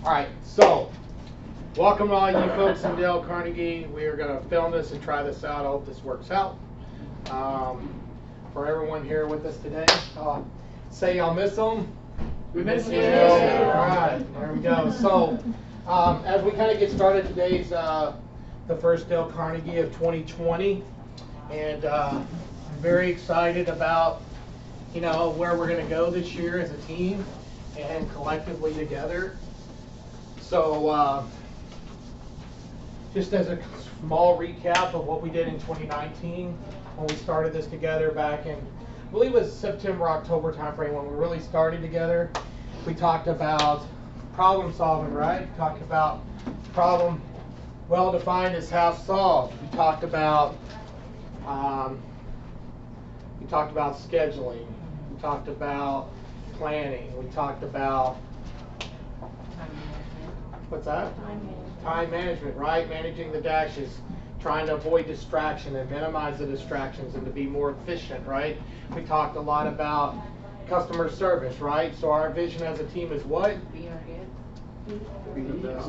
All right, so welcome to all you folks in Dale Carnegie. We are going to film this and try this out. I hope this works out. For everyone here with us today, say y'all miss them. We miss you. All right, there we go. So as we kind of get started, today's the first Dale Carnegie of 2020, and I'm very excited about where we're going to go this year as a team and collectively together. So just as a small recap of what we did in 2019 when we started this together back in, I believe it was September, October timeframe when we really started together. We talked about problem solving, right? We talked about problem well defined as half solved. We talked about scheduling. We talked about planning. We talked about what's that? Time management, right? Managing the dashes, trying to avoid distraction and minimize the distractions and to be more efficient, right? We talked a lot about customer service, right? So our vision as a team is what? Be our guest.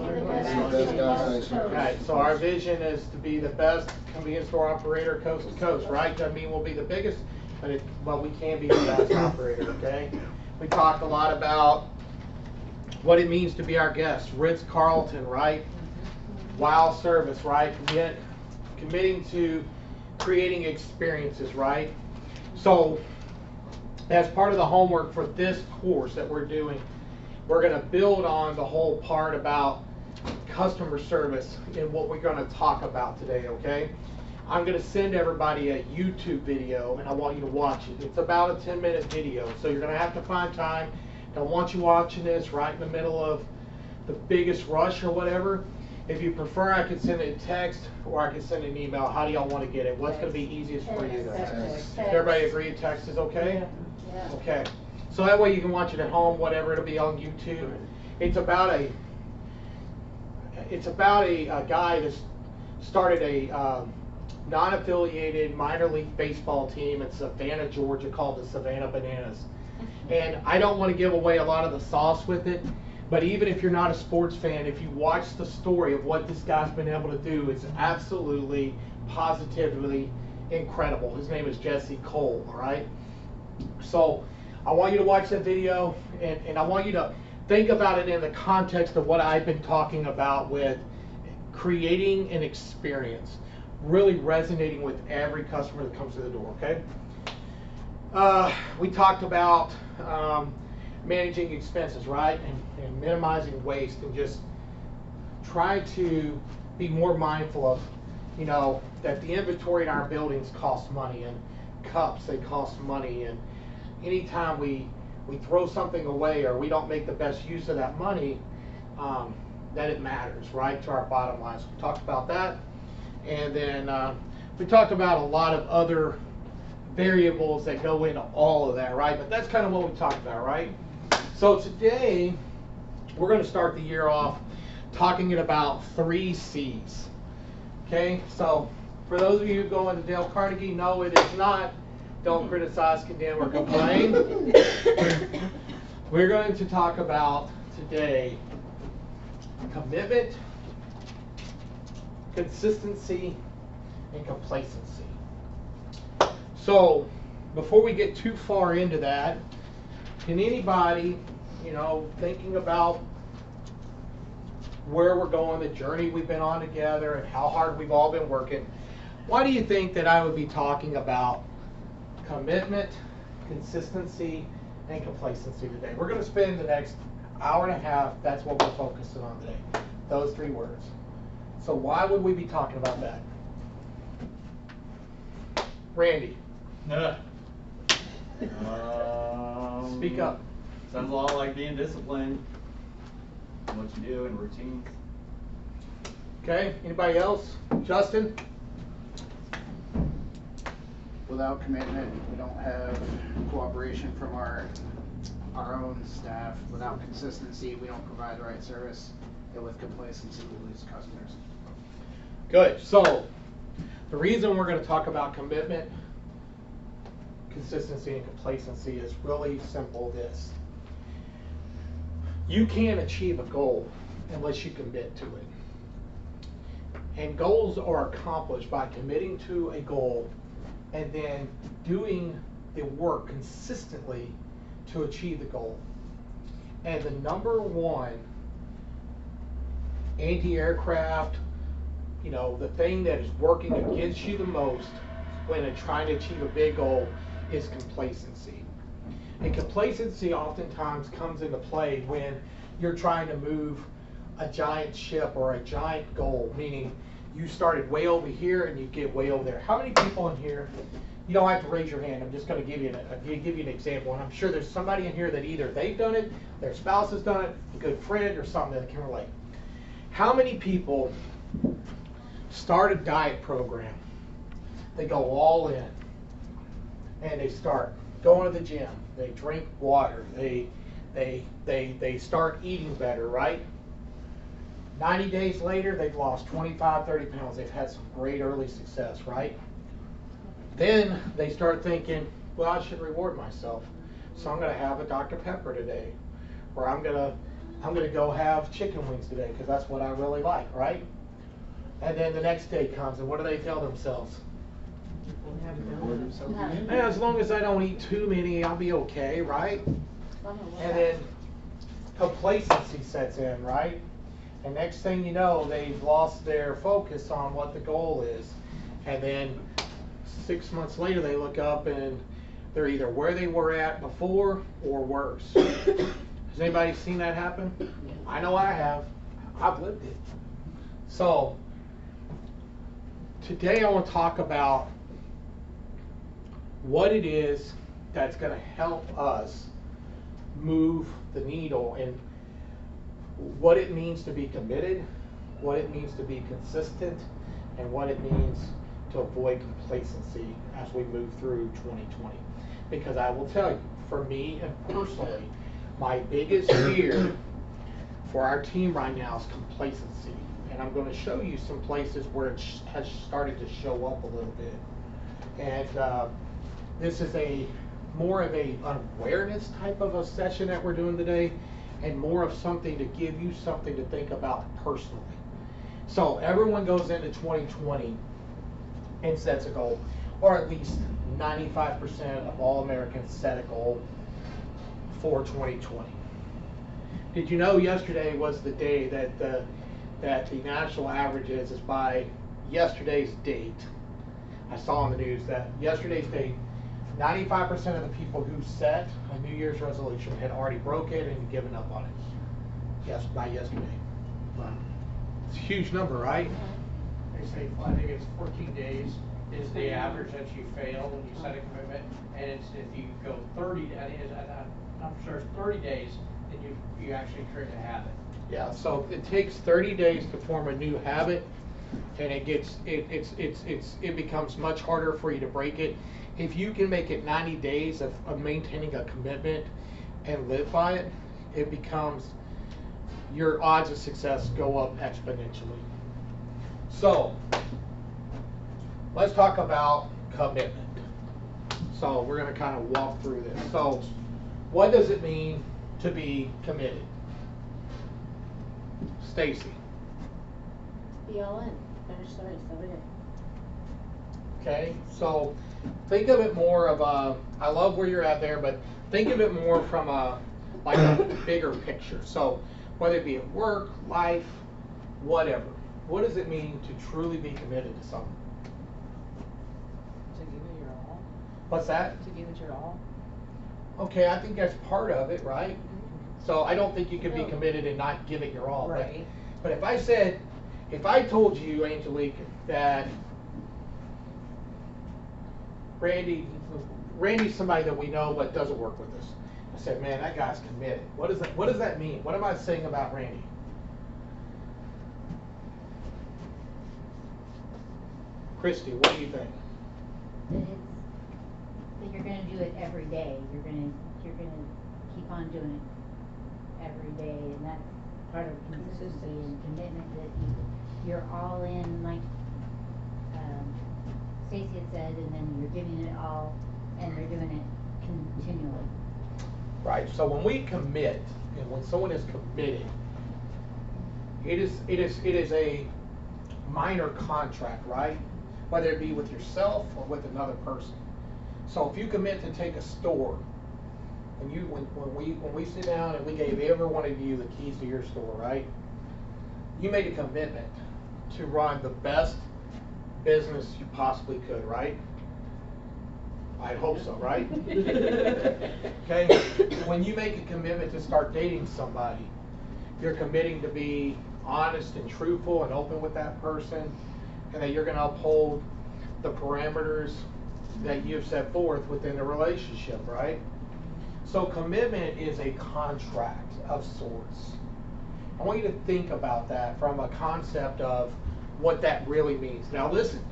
Right, so our vision is to be the best convenience store operator coast to coast, right? Doesn't mean we'll be the biggest, but we can be the best operator, okay? We talked a lot about what it means to be our guest, Ritz-Carlton, right? Wow service, right? Committing to creating experiences, right? So as part of the homework for this course that we're doing, we're going to build on the whole part about customer service and what we're going to talk about today, okay? I'm going to send everybody a YouTube video and I want you to watch it. It's about a 10-minute video, so you're going to have to find time. Don't want you watching this right in the middle of the biggest rush or whatever. If you prefer, I can send it in text or I can send an email. How do y'all want to get it? What's going to be easiest for you guys? Everybody agree text is okay? Yeah. Okay. So that way you can watch it at home, whatever. It'll be on YouTube. It's about a guy that started a non-affiliated minor league baseball team in Savannah, Georgia called the Savannah Bananas. And I don't want to give away a lot of the sauce with it, but even if you're not a sports fan, if you watch the story of what this guy's been able to do, it's absolutely, positively incredible. His name is Jesse Cole, all right? So I want you to watch that video, and I want you to think about it in the context of what I've been talking about with creating an experience, really resonating with every customer that comes to the door, okay? We talked about managing expenses, right? And minimizing waste, and just try to be more mindful of, that the inventory in our buildings costs money, and cups, they cost money, and anytime we throw something away or we don't make the best use of that money, that it matters, right, to our bottom line. So we talked about that, and then we talked about a lot of other variables that go into all of that, right? But that's kind of what we talked about, right? So today we're going to start the year off talking about 3 C's. Okay, so for those of you who go into Dale Carnegie, no, it is not don't criticize, condemn, or complain. We're going to talk about today commitment, consistency, and complacency. So before we get too far into that, can anybody, thinking about where we're going, the journey we've been on together, and how hard we've all been working, why do you think that I would be talking about commitment, consistency, and complacency today? We're going to spend the next hour and a half, that's what we're focusing on today, those 3 words. So why would we be talking about that? Randy. Speak up. Sounds a lot like being disciplined in what you do and routines. Okay, anybody else? Justin? Without commitment, we don't have cooperation from our own staff. Without consistency, we don't provide the right service. And with complacency, we lose customers. Good. So the reason we're going to talk about commitment, consistency, and complacency is really simple. You can't achieve a goal unless you commit to it. And goals are accomplished by committing to a goal and then doing the work consistently to achieve the goal. And the number one anti-aircraft, the thing that is working against you the most when you're trying to achieve a big goal is complacency. And complacency oftentimes comes into play when you're trying to move a giant ship or a giant goal, meaning you started way over here and you get way over there. How many people in here, you don't have to raise your hand, I'm just going to give you an example, and I'm sure there's somebody in here that either they've done it, their spouse has done it, a good friend or something that can relate. How many people start a diet program, they go all in, and they start going to the gym, they drink water, they start eating better, right? 90 days later, they've lost 25, 30 pounds. They've had some great early success, right? Then they start thinking, well, I should reward myself. So I'm going to have a Dr. Pepper today. Or I'm going to go have chicken wings today because that's what I really like, right? And then the next day comes, and what do they tell themselves? As long as I don't eat too many, I'll be okay, right? And then complacency sets in, right? And next thing you know, they've lost their focus on what the goal is. And then 6 months later, they look up and they're either where they were at before or worse. Has anybody seen that happen? I know I have. I've lived it. So, today I want to talk about what it is that's going to help us move the needle and what it means to be committed, what it means to be consistent, and what it means to avoid complacency as we move through 2020. Because I will tell you, for me and personally, my biggest fear for our team right now is complacency. And I'm going to show you some places where it has started to show up a little bit. And this is more of an awareness type of a session that we're doing today, and more of something to give you something to think about personally. So everyone goes into 2020 and sets a goal, or at least 95% of all Americans set a goal for 2020. Did you know yesterday was the day that the national average is by yesterday's date? I saw on the news that yesterday's date, 95% of the people who set a New Year's resolution had already broke it and given up on it. Yes, by yesterday. Wow. It's a huge number, right? They say, I think it's 14 days is the average that you fail when you set a commitment, and it's if you go 30, I'm sure it's 30 days, then you actually create a habit. Yeah, so it takes 30 days to form a new habit, and it becomes much harder for you to break it. If you can make it 90 days of maintaining a commitment and live by it, it becomes, your odds of success go up exponentially. So, let's talk about commitment. So, we're going to kind of walk through this. So, what does it mean to be committed? Stacy. Be all in. Finish the race every day. Okay, so think of it more of a, I love where you're at there, but think of it more from a bigger picture. So whether it be at work, life, whatever, what does it mean to truly be committed to something? To give it your all. What's that? To give it your all. Okay, I think that's part of it, right? So I don't think you can be committed and not give it your all. Right. But if I told you, Angelique, that Randy's somebody that we know but doesn't work with us. I said, man, that guy's committed. What does that mean? What am I saying about Randy? Christy, what do you think? That you're gonna do it every day. You're gonna keep on doing it every day, and that's part of consistency and commitment, that you're all in, like Stacy had said, and then you're giving it all, and you're doing it continually. Right, so when we commit, and when someone is committed, It is a minor contract, right? Whether it be with yourself or with another person. So if you commit to take a store, when we sit down and we gave every one of you the keys to your store, right? You made a commitment to run the best business you possibly could, right? I hope so, right? Okay? When you make a commitment to start dating somebody, you're committing to be honest and truthful and open with that person, and that you're going to uphold the parameters that you've set forth within the relationship, right? So commitment is a contract of sorts. I want you to think about that from a concept of what that really means. Now listen,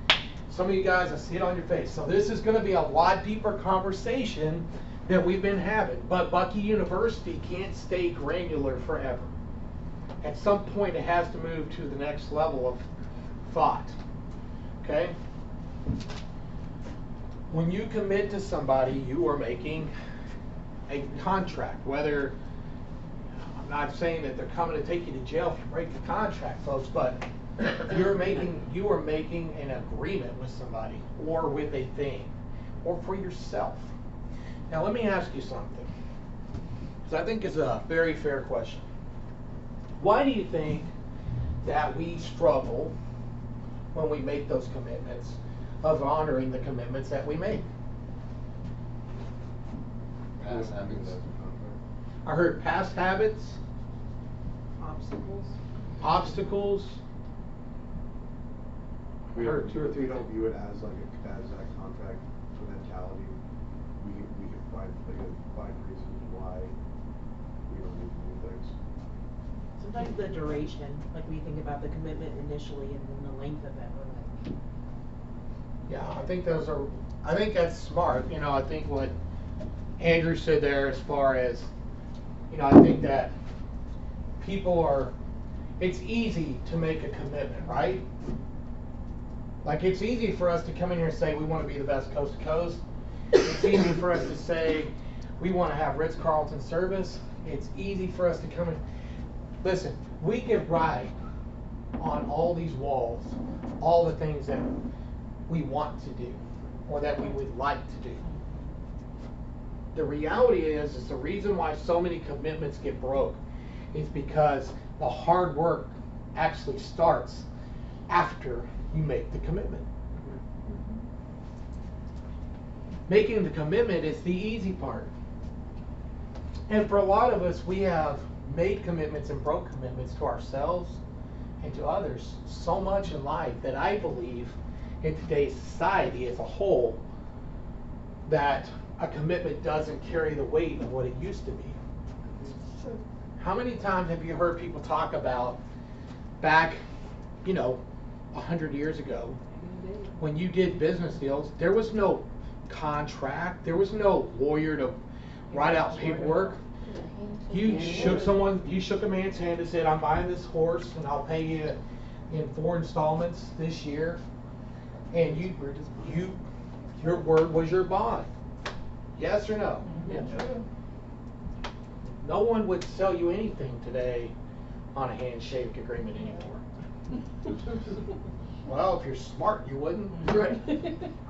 some of you guys, I see it on your face. So this is going to be a lot deeper conversation than we've been having. But Bucky University can't stay granular forever. At some point it has to move to the next level of thought. Okay? When you commit to somebody, you are making a contract. Whether, I'm not saying that they're coming to take you to jail if you break the contract, folks, but you are making an agreement with somebody, or with a thing, or for yourself. Now let me ask you something, because I think it's a very fair question. Why do you think that we struggle when we make those commitments of honoring the commitments that we make? Past habits. I heard past habits, obstacles. I heard two or three We don't things. view it as like as a contract mentality. We can find reasons why we don't need to do things. Sometimes the duration, like we think about the commitment initially and then the length of it, we're like. Yeah, I think that's smart. You know, I think what Andrew said there as far as, you know, I think that it's easy to make a commitment, right? Like, it's easy for us to come in here and say we want to be the best coast to coast. It's easy for us to say we want to have Ritz-Carlton service. It's easy for us to come in. Listen, we can write on all these walls all the things that we want to do or that we would like to do. The reality is the reason why so many commitments get broke is because the hard work actually starts after you make the commitment. Making the commitment is the easy part. And for a lot of us, we have made commitments and broke commitments to ourselves and to others so much in life that I believe in today's society as a whole that a commitment doesn't carry the weight of what it used to be. How many times have you heard people talk about back, 100 years ago, when you did business deals, there was no contract, there was no lawyer to write out paperwork. You shook a man's hand and said, I'm buying this horse and I'll pay you in 4 installments this year. And your word was your bond. Yes or no? Yeah. No one would sell you anything today on a handshake agreement anymore. Well, if you're smart, you wouldn't. Right.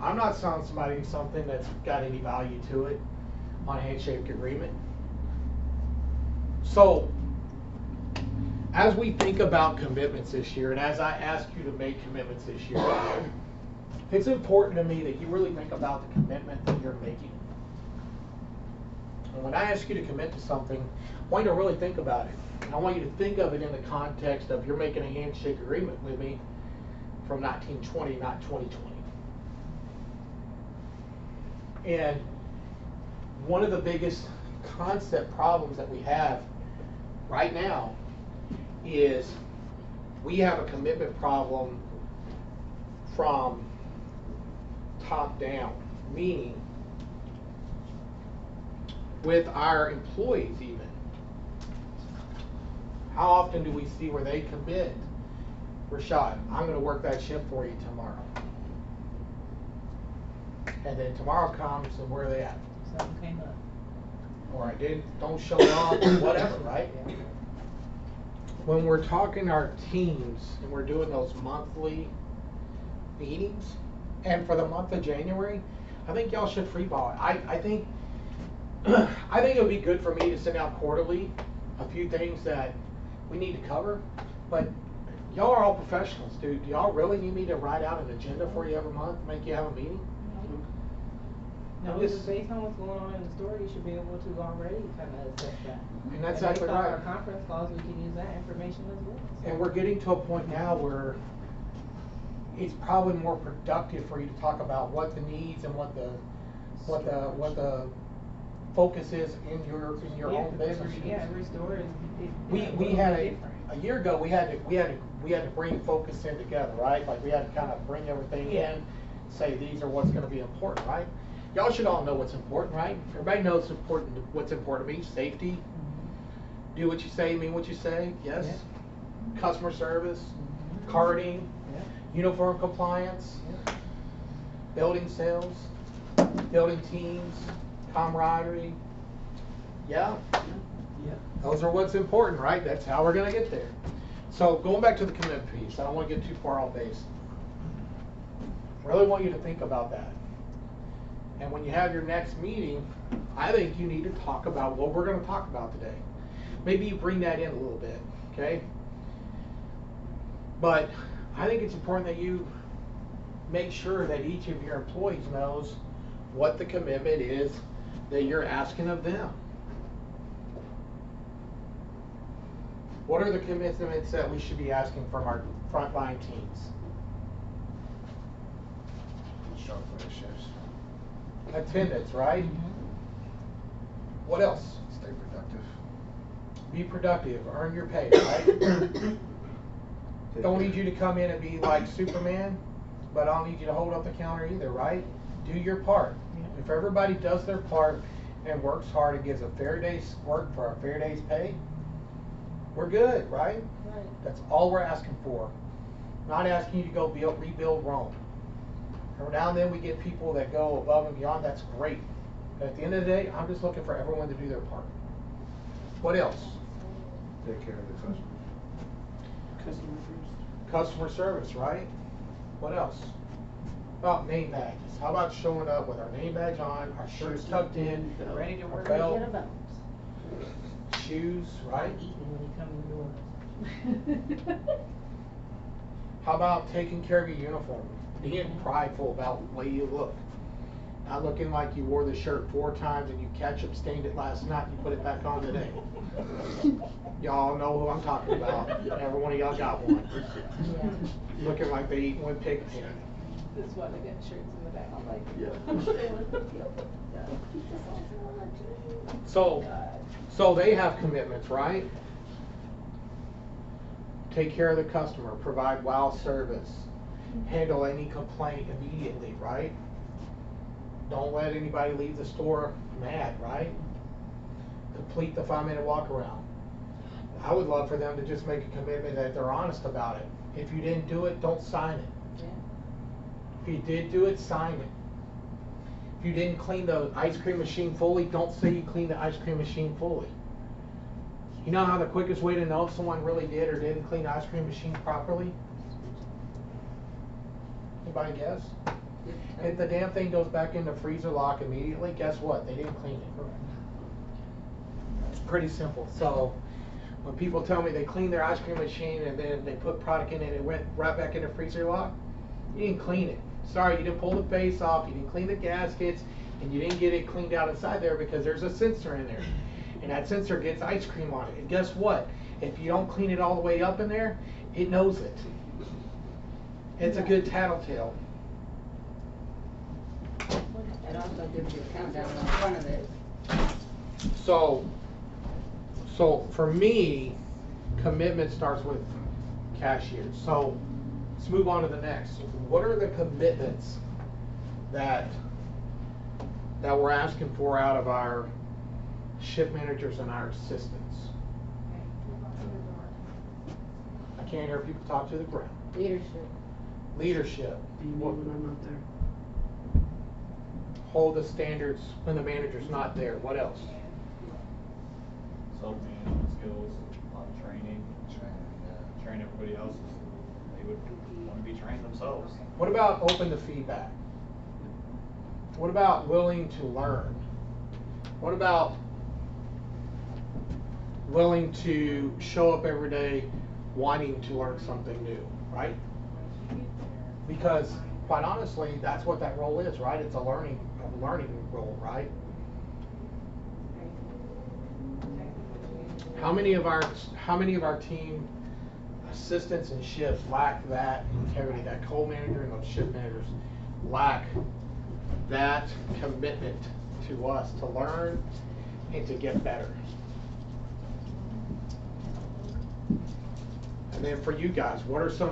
I'm not selling somebody something that's got any value to it on a handshake agreement. So, as we think about commitments this year, and as I ask you to make commitments this year, it's important to me that you really think about the commitment that you're making. And when I ask you to commit to something, I want you to really think about it. And I want you to think of it in the context of you're making a handshake agreement with me from 1920, not 2020. And one of the biggest concept problems that we have right now is we have a commitment problem from top down, meaning with our employees even. How often do we see where they commit, Rashad, I'm going to work that shift for you tomorrow. And then tomorrow comes and where are they at? Something came up. Or don't show up or whatever, right? when we're talking our teams and we're doing those monthly meetings, and for the month of January, I think y'all should freeball it. I think I think it would be good for me to send out quarterly a few things that we need to cover, but y'all are all professionals, dude. Do y'all really need me to write out an agenda for you every month, make you have a meeting? No, I'm just just- based on what's going on in the store, you should be able to already kind of assess that. And that's And exactly based on right. our conference calls, we can use that information as well. And we're getting to a point now where it's probably more productive for you to talk about what the needs and what the focus is in your Yeah, own 'cause business. every store is. We had a year ago, we had to bring focus in together, right? Like we had to kind of bring everything Yeah. in, say these are what's gonna be important, right? Y'all should all know what's important, right? Everybody knows what's important to me: safety, do what you say, mean what you say, yes. Yeah. Customer service, carding, Yeah. uniform compliance, building sales, building teams, camaraderie. Yeah, Yeah. those are what's important, right? That's how we're gonna get there. So going back to the commitment piece, I don't wanna get too far off base. Really want you to think about that. And when you have your next meeting, I think you need to talk about what we're gonna talk about today. Maybe you bring that in a little bit, okay? But I think it's important that you make sure that each of your employees knows what the commitment is that you're asking of them. What are the commitments that we should be asking from our frontline teams? Show up for the shifts. Attendance, right? What else? Stay productive. Be productive, earn your pay, right? Don't need you to come in and be like Superman, but I don't need you to hold up the counter either, right? Do your part. If everybody does their part and works hard and gives a fair day's work for a fair day's pay, we're good, right? Right. That's all we're asking for. Not asking you to go rebuild Rome. Every now and then we get people that go above and beyond, that's great. But at the end of the day, I'm just looking for everyone to do their part. What else? Take care of the customers. Customer service, right? What else? About name badges. How about showing up with our name badge on, our shirts tucked in, Ready to our work. belt, Get a belt. shoes, right? Eating when you come in the door. How about taking care of your uniform? Being prideful about the way you look. Not looking like you wore the shirt 4 times and you ketchup stained it last night and you put it back on today. Y'all know who I'm talking about. Every one of y'all got one. Yeah. Looking like they eat one pig pen. That's why they got shirts in the back. I'm like, So they have commitments, right? Take care of the customer, provide wow service, handle any complaint immediately, right? Don't let anybody leave the store mad, right? Complete the 5-minute walk around. I would love for them to just make a commitment that they're honest about it. If you didn't do it, don't sign it. If you did do it, sign it. If you didn't clean the ice cream machine fully, don't say you cleaned the ice cream machine fully. You know how the quickest way to know if someone really did or didn't clean the ice cream machine properly? Anybody guess? If the damn thing goes back in the freezer lock immediately, guess what? They didn't clean it. It's pretty simple. So when people tell me they cleaned their ice cream machine and then they put product in it and it went right back in the freezer lock, you didn't clean it. Sorry, you didn't pull the base off, you didn't clean the gaskets, and you didn't get it cleaned out inside there because there's a sensor in there. And that sensor gets ice cream on it. And guess what? If you don't clean it all the way up in there, it knows it. It's a good tattletale. It also gives you a countdown on the front of it. So for me, commitment starts with cashiers. So let's move on to the next. What are the commitments that we're asking for out of our shift managers and our assistants? I can't hear people talk to the ground. Leadership. Leadership. When I'm not there. Hold the standards when the manager's not there. What else? Self-management skills, a lot of training. else, they would wanna be trained themselves. What about open to feedback? What about willing to learn? What about willing to show up every day wanting to learn something new, right? Because quite honestly, that's what that role is, right? It's a learning role, right? How many of our team assistants and shifts lack that integrity? That co-manager and those shift managers lack that commitment to us to learn and to get better. And then for you guys, what are some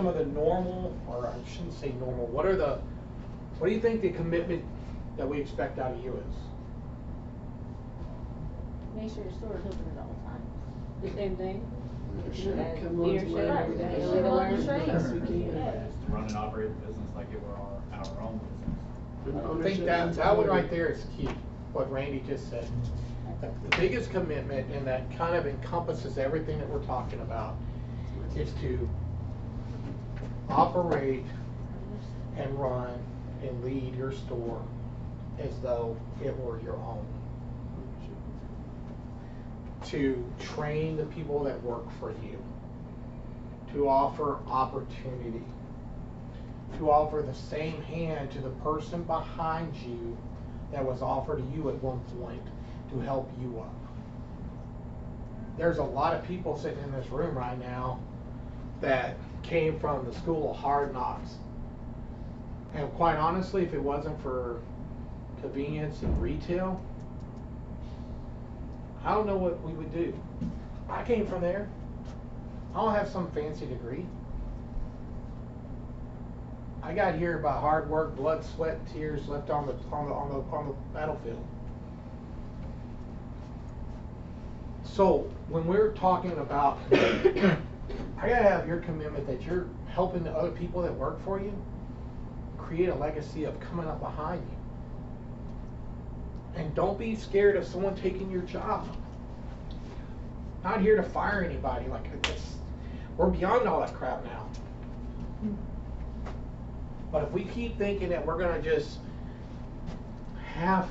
of the normal, or I shouldn't say normal, what do you think the commitment that we expect out of you is? Make sure the store is open at all times. The same thing? Leadership. As leadership, Right. they lead to learn. Best we can. Yeah. Run and operate the business like it were our own business. I think that one right there is key, what Randy just said. The biggest commitment, and that kind of encompasses everything that we're talking about, is to operate and run and lead your store as though it were your own. To train the people that work for you, to offer opportunity, to offer the same hand to the person behind you that was offered to you at one point to help you up. There's a lot of people sitting in this room right now that came from the school of hard knocks. And quite honestly, if it wasn't for convenience and retail, I don't know what we would do. I came from there. I don't have some fancy degree. I got here by hard work, blood, sweat, tears left on the battlefield. So when we're talking about, I gotta have your commitment that you're helping the other people that work for you create a legacy of coming up behind you. And don't be scared of someone taking your job. Not here to fire anybody. We're beyond all that crap now. But if we keep thinking that we're gonna just half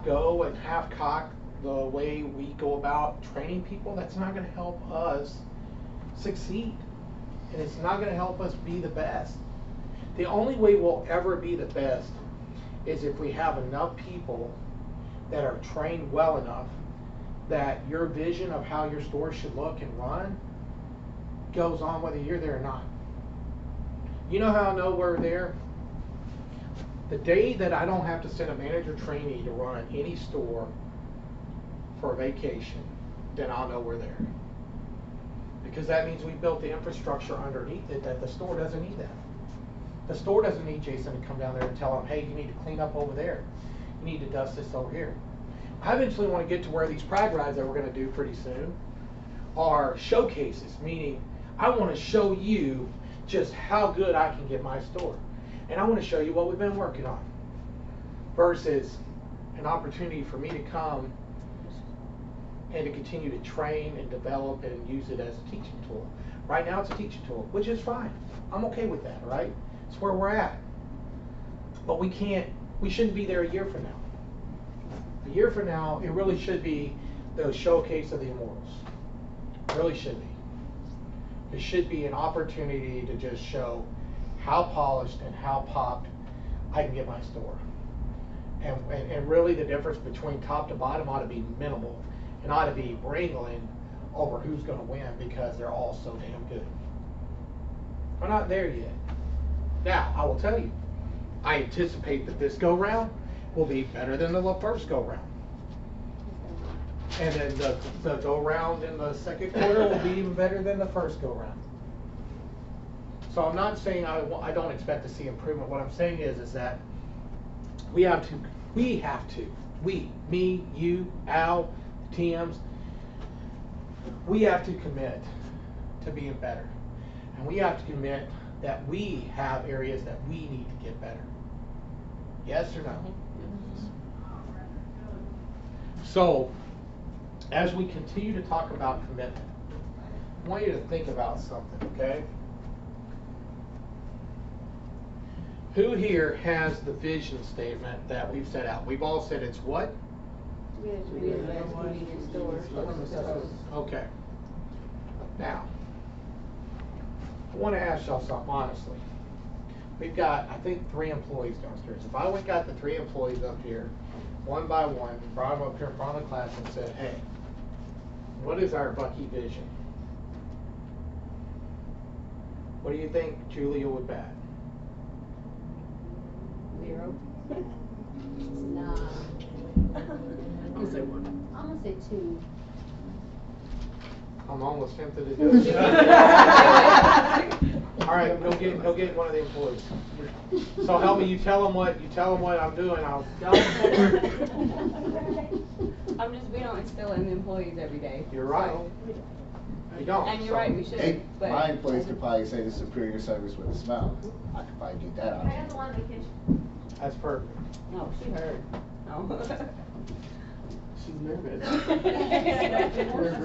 go and half cock the way we go about training people, that's not gonna help us succeed. And it's not gonna help us be the best. The only way we'll ever be the best is if we have enough people that are trained well enough that your vision of how your store should look and run goes on whether you're there or not. You know how I know we're there? The day that I don't have to send a manager trainee to run any store for a vacation, then I'll know we're there. Because that means we built the infrastructure underneath it that the store doesn't need that. The store doesn't need Jason to come down there and tell them, hey, you need to clean up over there. You need to dust this over here. I eventually want to get to where these pride rides that we're going to do pretty soon are showcases, meaning I want to show you just how good I can get my store. And I want to show you what we've been working on. Versus an opportunity for me to come and to continue to train and develop and use it as a teaching tool. Right now it's a teaching tool, which is fine. I'm okay with that, right? It's where we're at. But we shouldn't be there a year from now. A year from now, it really should be the showcase of the immortals. It really should be. It should be an opportunity to just show how polished and how popped I can get my store. And really the difference between top to bottom ought to be minimal and ought to be wrangling over who's going to win because they're all so damn good. We're not there yet. Now, I will tell you, I anticipate that this go round will be better than the first go round. And then the go round in the second quarter will be even better than the first go round. So I'm not saying I don't expect to see improvement. What I'm saying is that we, me, you, Al, TMs, we have to commit to being better. And we have to commit that we have areas that we need to get better. Yes or no? So, as we continue to talk about commitment, I want you to think about something, okay? Who here has the vision statement that we've set out? We've all said it's what? We have to be the best convenience store. Okay. Now, I want to ask y'all something honestly. We've got, I think, 3 employees downstairs. If I went got the 3 employees up here, one by one, brought them up here in front of the class and said, hey, what is our Bucky vision? What do you think Julia would bat? 0. Nah. I'm gonna say 1. I'm gonna say 2. I'm almost tempted to do it. All right, go get one of the employees. So help me, you tell them what I'm doing. I'll. We don't instill in the employees every day. You're right. so- You don't. And you're right, we should, Hey, but. my employees could probably say the superior service with a smile. I could probably get that out. I got the one in the kitchen. That's perfect. No, she heard. No. She's nervous.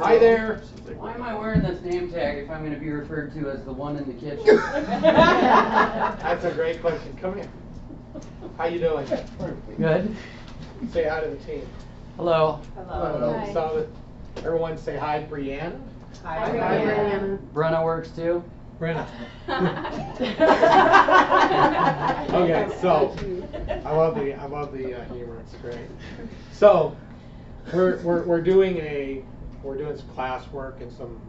Hi there. Why am I wearing this name tag if I'm gonna be referred to as the one in the kitchen? That's a great question. Come here. How you doing? Good. Say hi to the team. Hello. Hello. Hi. So everyone say hi, Brianna. Hi, Brianna. Brenna works too. Brenna. Okay, so I love the humor. It's great. So we're doing some classwork and some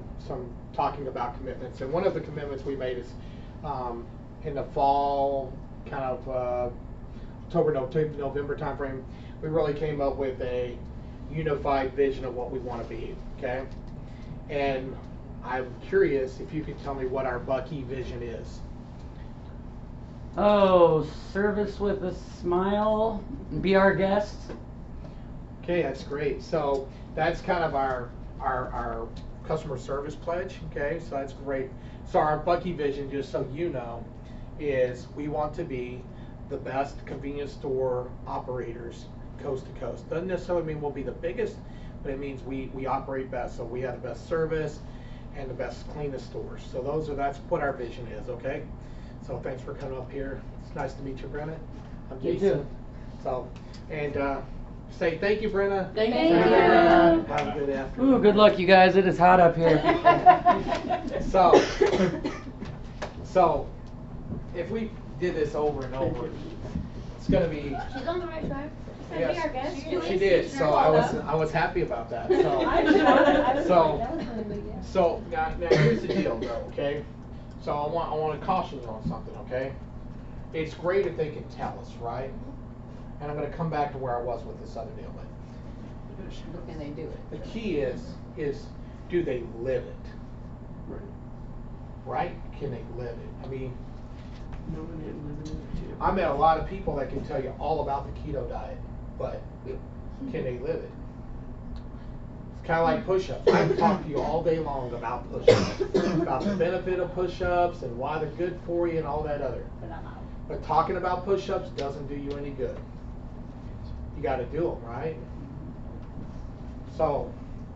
talking about commitments. And one of the commitments we made is in the fall, kind of October, November timeframe. We really came up with a unified vision of what we want to be. Okay, and I'm curious if you could tell me what our Bucky vision is. Oh, service with a smile. Be our guest. Okay, that's great. So that's kind of our customer service pledge. Okay, so that's great. So our Bucky vision, just so you know, is we want to be the best convenience store operators coast to coast. Doesn't necessarily mean we'll be the biggest, but it means we operate best. So we have the best service and the best, cleanest stores. So that's what our vision is, okay? So thanks for coming up here. It's nice to meet you, Brenna. I'm You Jason. too. So, and say thank you, Brenna. Thank you. Brenna. Have a good afternoon. Ooh, good luck, you guys. It is hot up here. So if we did this over and over, it's gonna be. She's on the right track. She said, be Yes, our guest. she did. So I was happy about that. So now here's the deal, though. Okay. So I want to caution you on something. Okay. It's great if they can tell us, right? And I'm going to come back to where I was with this other deal, but Can they do it? the key is do they live it? Right? Can they live it? I mean, No one didn't live in it too. I met a lot of people that can tell you all about the keto diet, but can they live it? It's kind of like push-ups. I can talk to you all day long about push-ups, about the benefit of push-ups and why they're good for you and all that other. But talking about push-ups doesn't do you any good. You got to do them, right? So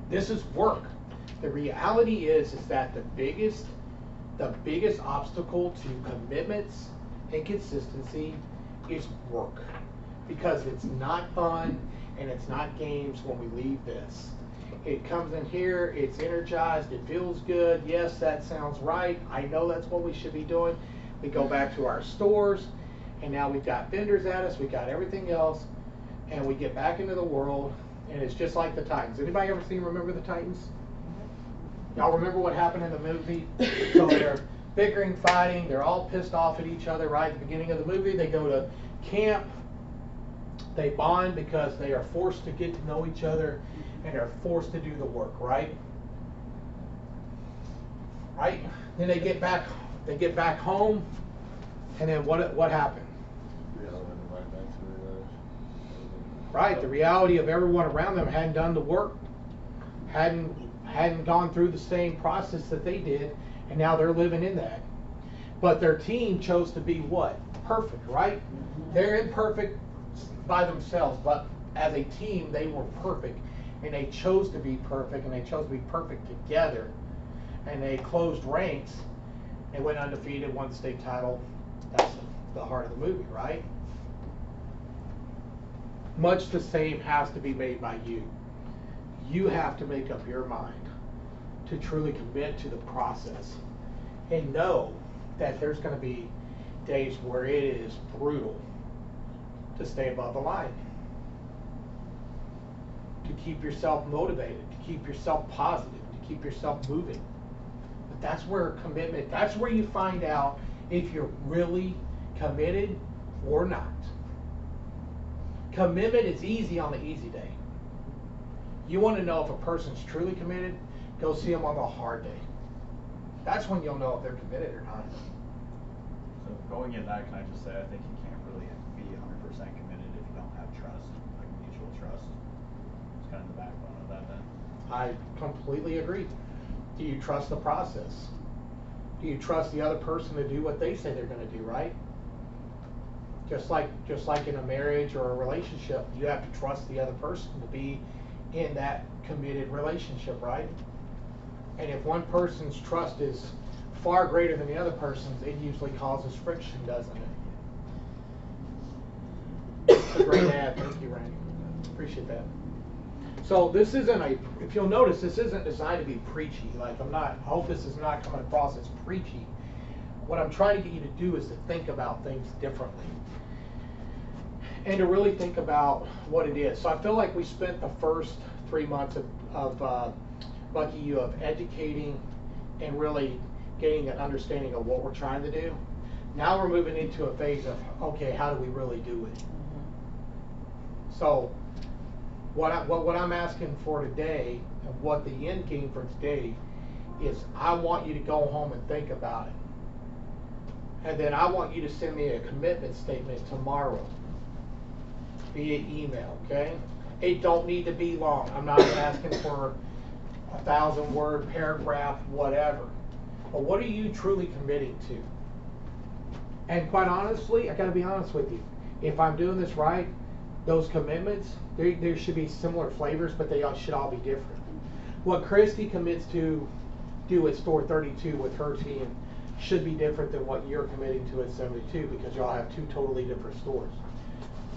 this is work. The reality is that the biggest obstacle to commitments and consistency is work, because it's not fun and it's not games when we leave this. It comes in here, it's energized, it feels good. Yes, that sounds right. I know that's what we should be doing. We go back to our stores, and now we've got vendors at us, we've got everything else, and we get back into the world, and it's just like the Titans. Anybody ever seen Remember the Titans? Y'all remember what happened in the movie? So they're bickering, fighting, they're all pissed off at each other right at the beginning of the movie. They go to camp, they bond because they are forced to get to know each other, and they're forced to do the work, right? Right? Then they get back home, and then what happened? Right, the reality of everyone around them hadn't done the work, hadn't gone through the same process that they did, and now they're living in that. But their team chose to be what? Perfect, right? They're imperfect by themselves, but as a team they were perfect, and they chose to be perfect, and they chose to be perfect together, and they closed ranks, and went undefeated, won the state title. That's the heart of the movie, right? Much the same has to be made by you. You have to make up your mind to truly commit to the process and know that there's going to be days where it is brutal to stay above the line, to keep yourself motivated, to keep yourself positive, to keep yourself moving. But that's where commitment, that's where you find out if you're really committed or not. Commitment is easy on the easy day. You want to know if a person's truly committed, go see them on the hard day. That's when you'll know if they're committed or not. So going in that, can I just say, I think you can't really be 100% committed if you don't have trust, like mutual trust. It's kind of the backbone of that then. I completely agree. Do you trust the process? Do you trust the other person to do what they say they're going to do, right? Just like in a marriage or a relationship, you have to trust the other person to be in that committed relationship, right? And if one person's trust is far greater than the other person's, it usually causes friction, doesn't it? It's a great ad. Thank you, Randy. Appreciate that. So this isn't if you'll notice, this isn't designed to be preachy. I hope this is not coming across as preachy. What I'm trying to get you to do is to think about things differently. And to really think about what it is. So I feel like we spent the first 3 months of Bucky U of educating and really getting an understanding of what we're trying to do. Now we're moving into a phase of, okay, how do we really do it? So what I'm asking for today, and what the end game for today is, I want you to go home and think about it. And then I want you to send me a commitment statement tomorrow via email, okay? It don't need to be long. I'm not asking for 1,000-word paragraph, whatever. But what are you truly committing to? And quite honestly, I gotta be honest with you. If I'm doing this right, those commitments, there should be similar flavors, but they should all be different. What Christy commits to do at store 32 with her team should be different than what you're committing to at 72, because y'all have two totally different stores.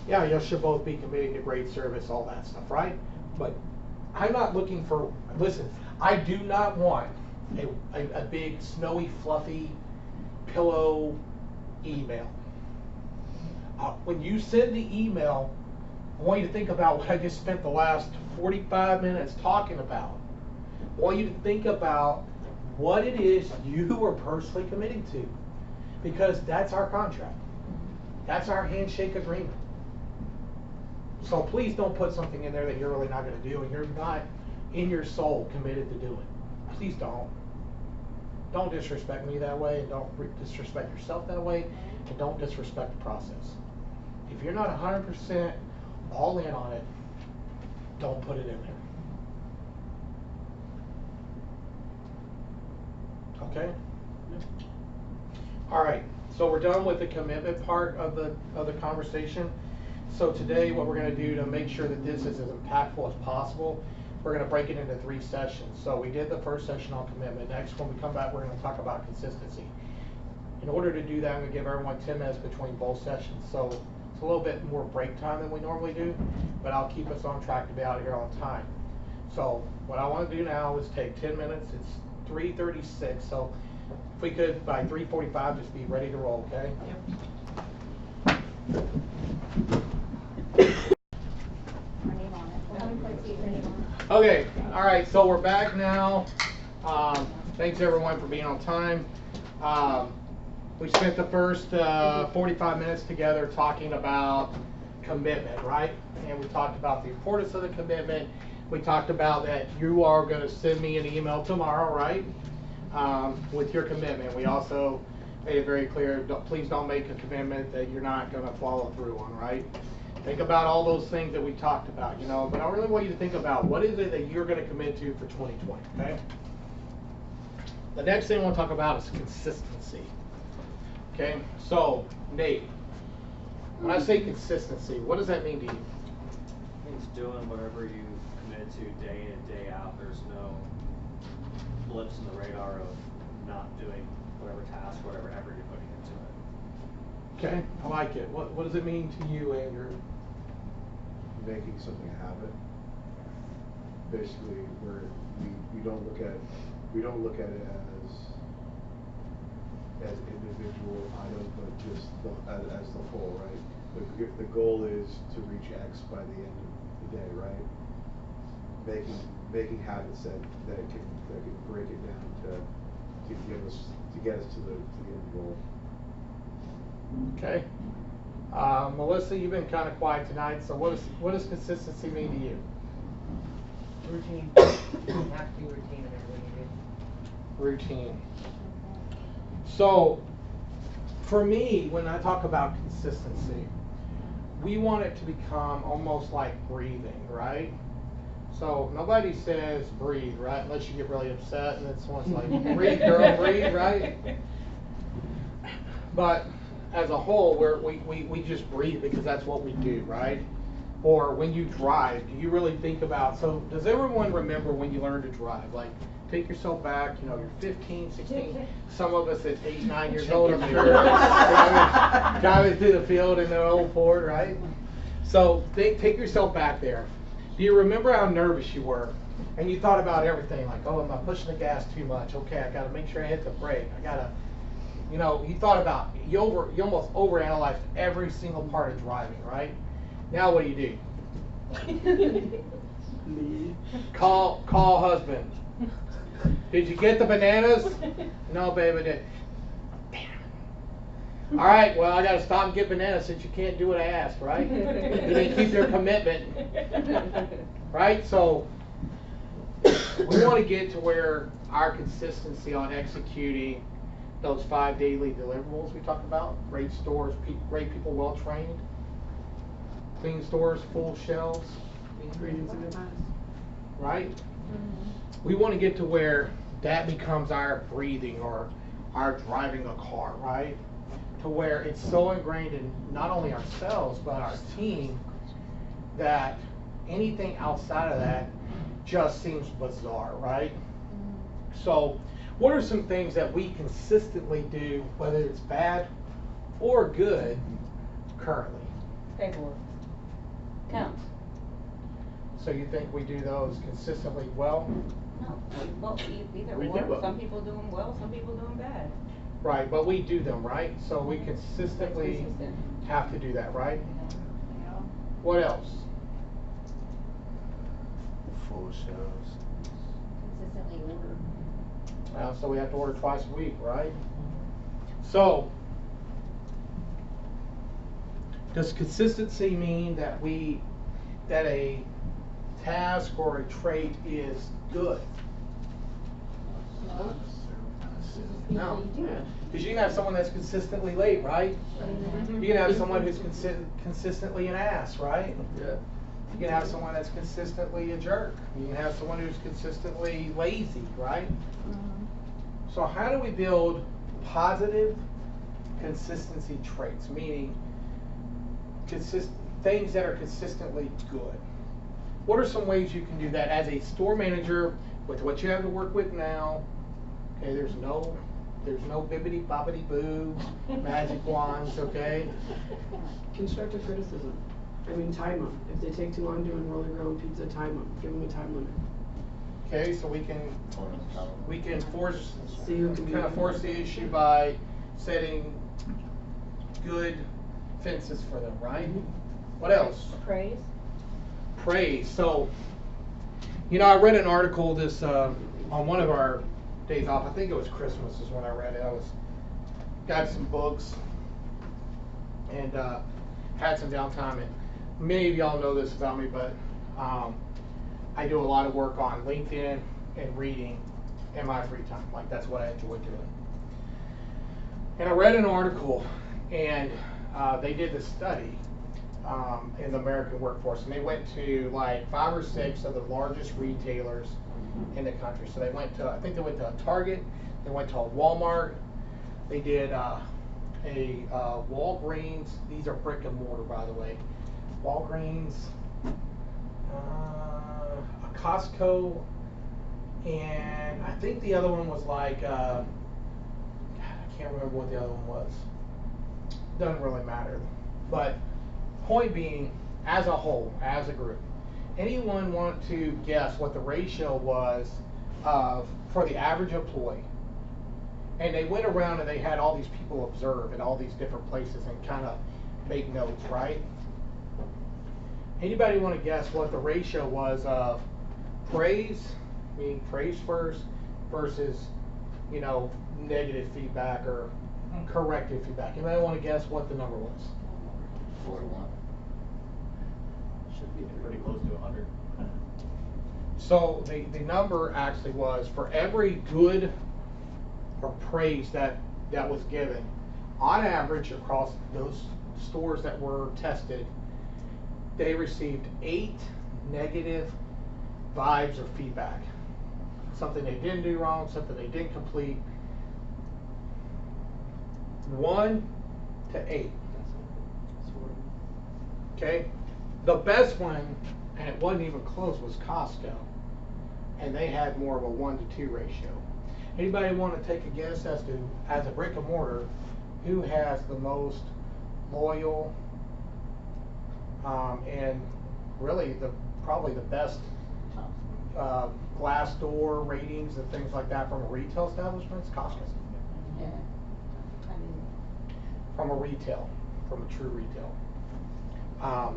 Yeah, you should both be committing to great service, all that stuff, right? But I'm not looking for, listen, I do not want a big, snowy, fluffy pillow email. When you send the email, I want you to think about what I just spent the last 45 minutes talking about. I want you to think about what it is you are personally committing to, because that's our contract. That's our handshake agreement. So please don't put something in there that you're really not going to do and you're not in your soul committed to do it. Please don't. Don't disrespect me that way, and don't disrespect yourself that way, and don't disrespect the process. If you're not 100% all in on it, don't put it in there. Okay? All right, so we're done with the commitment part of the conversation. So today what we're going to do to make sure that this is as impactful as possible, we're going to break it into 3 sessions. So we did the first session on commitment. Next, when we come back, we're going to talk about consistency. In order to do that, I'm going to give everyone 10 minutes between both sessions. So it's a little bit more break time than we normally do, but I'll keep us on track to be out of here on time. So what I want to do now is take 10 minutes. It's 3:36, so if we could by 3:45 just be ready to roll, okay? Yep. Okay, all right, so we're back now. Thanks everyone for being on time. We spent the first 45 minutes together talking about commitment, right? And we talked about the importance of the commitment. We talked about that you are going to send me an email tomorrow, right? With your commitment. We also made it very clear, please don't make a commitment that you're not going to follow through on, right? Think about all those things that we talked about, you know, but I really want you to think about what is it that you're going to commit to for 2020, okay? The next thing I want to talk about is consistency. Okay, so Nate, when I say consistency, what does that mean to you? It means doing whatever you commit attitude day in and day out. There's no blips in the radar of not doing whatever task, whatever effort you're putting into it. Okay, I like it. What does it mean to you, Andrew? Making something a habit. Basically, where we don't look at it as individual items, but just as the whole, right? If the goal is to reach X by the end of the day, right? Making habits that can break it down to get us to the end goal. Okay. Melissa, you've been kind of quiet tonight, so what does consistency mean to you? Routine. You have to be routine in everything you do. Routine. So, for me, when I talk about consistency, we want it to become almost like breathing, right? So nobody says breathe, right? Unless you get really upset and then someone's like, breathe, girl, breathe, right? But as a whole, we just breathe because that's what we do, right? Or when you drive, do you really think about, so does everyone remember when you learned to drive? Like, take yourself back, you're 15, 16, some of us at 8, 9 years old, I'm sure, driving through the field in their old Ford, right? So take yourself back there. Do you remember how nervous you were? And you thought about everything, like, oh, am I pushing the gas too much? Okay, I gotta make sure I hit the brake. I gotta, you thought about, you almost overanalyzed every single part of driving, right? Now what do? Call husband. Did you get the bananas? No, babe, I didn't. Damn. All right, well, I got to stop and get bananas since you can't do what I asked, right? You didn't keep your commitment. Right? So, we want to get to where our consistency on executing those 5 daily deliverables we talked about, great stores, great people, well trained, clean stores, full shelves, ingredients in the past, right? Mm-hmm. We want to get to where that becomes our breathing or our driving a car, right? To where it's so ingrained in not only ourselves but our team that anything outside of that just seems bizarre, right? Mm-hmm. So what are some things that we consistently do, whether it's bad or good, currently? Paperwork. Counts. So you think we do those consistently well? No, well, either We or. do. Some people do them well, some people do them bad. Right, but we do them, right? So we consistently have to do that, right? Yeah. What else? Full shelves. Consistently order. So we have to order twice a week, right? So, does consistency mean that a task or a trait is good? No. Because you can have someone that's consistently late, right? You can have someone who's consistently an ass, right? Yeah. You can have someone that's consistently a jerk. You can have someone who's consistently lazy, right? So how do we build positive consistency traits, meaning things that are consistently good? What are some ways you can do that as a store manager with what you have to work with now? Okay, there's no bibbity bobbity boo magic wands, okay? Constructive criticism. Time them. If they take too long doing roller ground pizza, time them. Give them a time limit. Okay, so we can force See who can kind of force the issue by setting good fences for them, right? What else? Praise. So, I read an article on one of our days off. I think it was Christmas is when I read it. I got some books and had some downtime. And many of y'all know this about me, but I do a lot of work on LinkedIn and reading in my free time. Like, that's what I enjoy doing. And I read an article, and they did this study in the American workforce, and they went to like 5 or 6 of the largest retailers in the country. So I think they went to a Target, they went to a Walmart, they did a Walgreens. These are brick and mortar, by the way. Walgreens, a Costco, and I think the other one was like, God, I can't remember what the other one was. Doesn't really matter. But point being, as a whole, as a group, anyone want to guess what the ratio was for the average employee? And they went around and they had all these people observe at all these different places and kind of make notes, right? Anybody want to guess what the ratio was of praise, meaning praise first, versus, you know, negative feedback or corrective feedback? Anybody want to guess what the number was? 4 to 1. Should be pretty close to 100. So the number actually was, for every good or praise that was given, on average across those stores that were tested, they received 8 negative vibes or feedback. Something they didn't do wrong, something they didn't complete. 1 to 8. Okay? The best one, and it wasn't even close, was Costco. And they had more of a 1 to 2 ratio. Anybody want to take a guess as to, as a brick and mortar, who has the most loyal and really probably the best glass door ratings and things like that from a retail establishment? It's Costco. Yeah. I mean, From a true retail.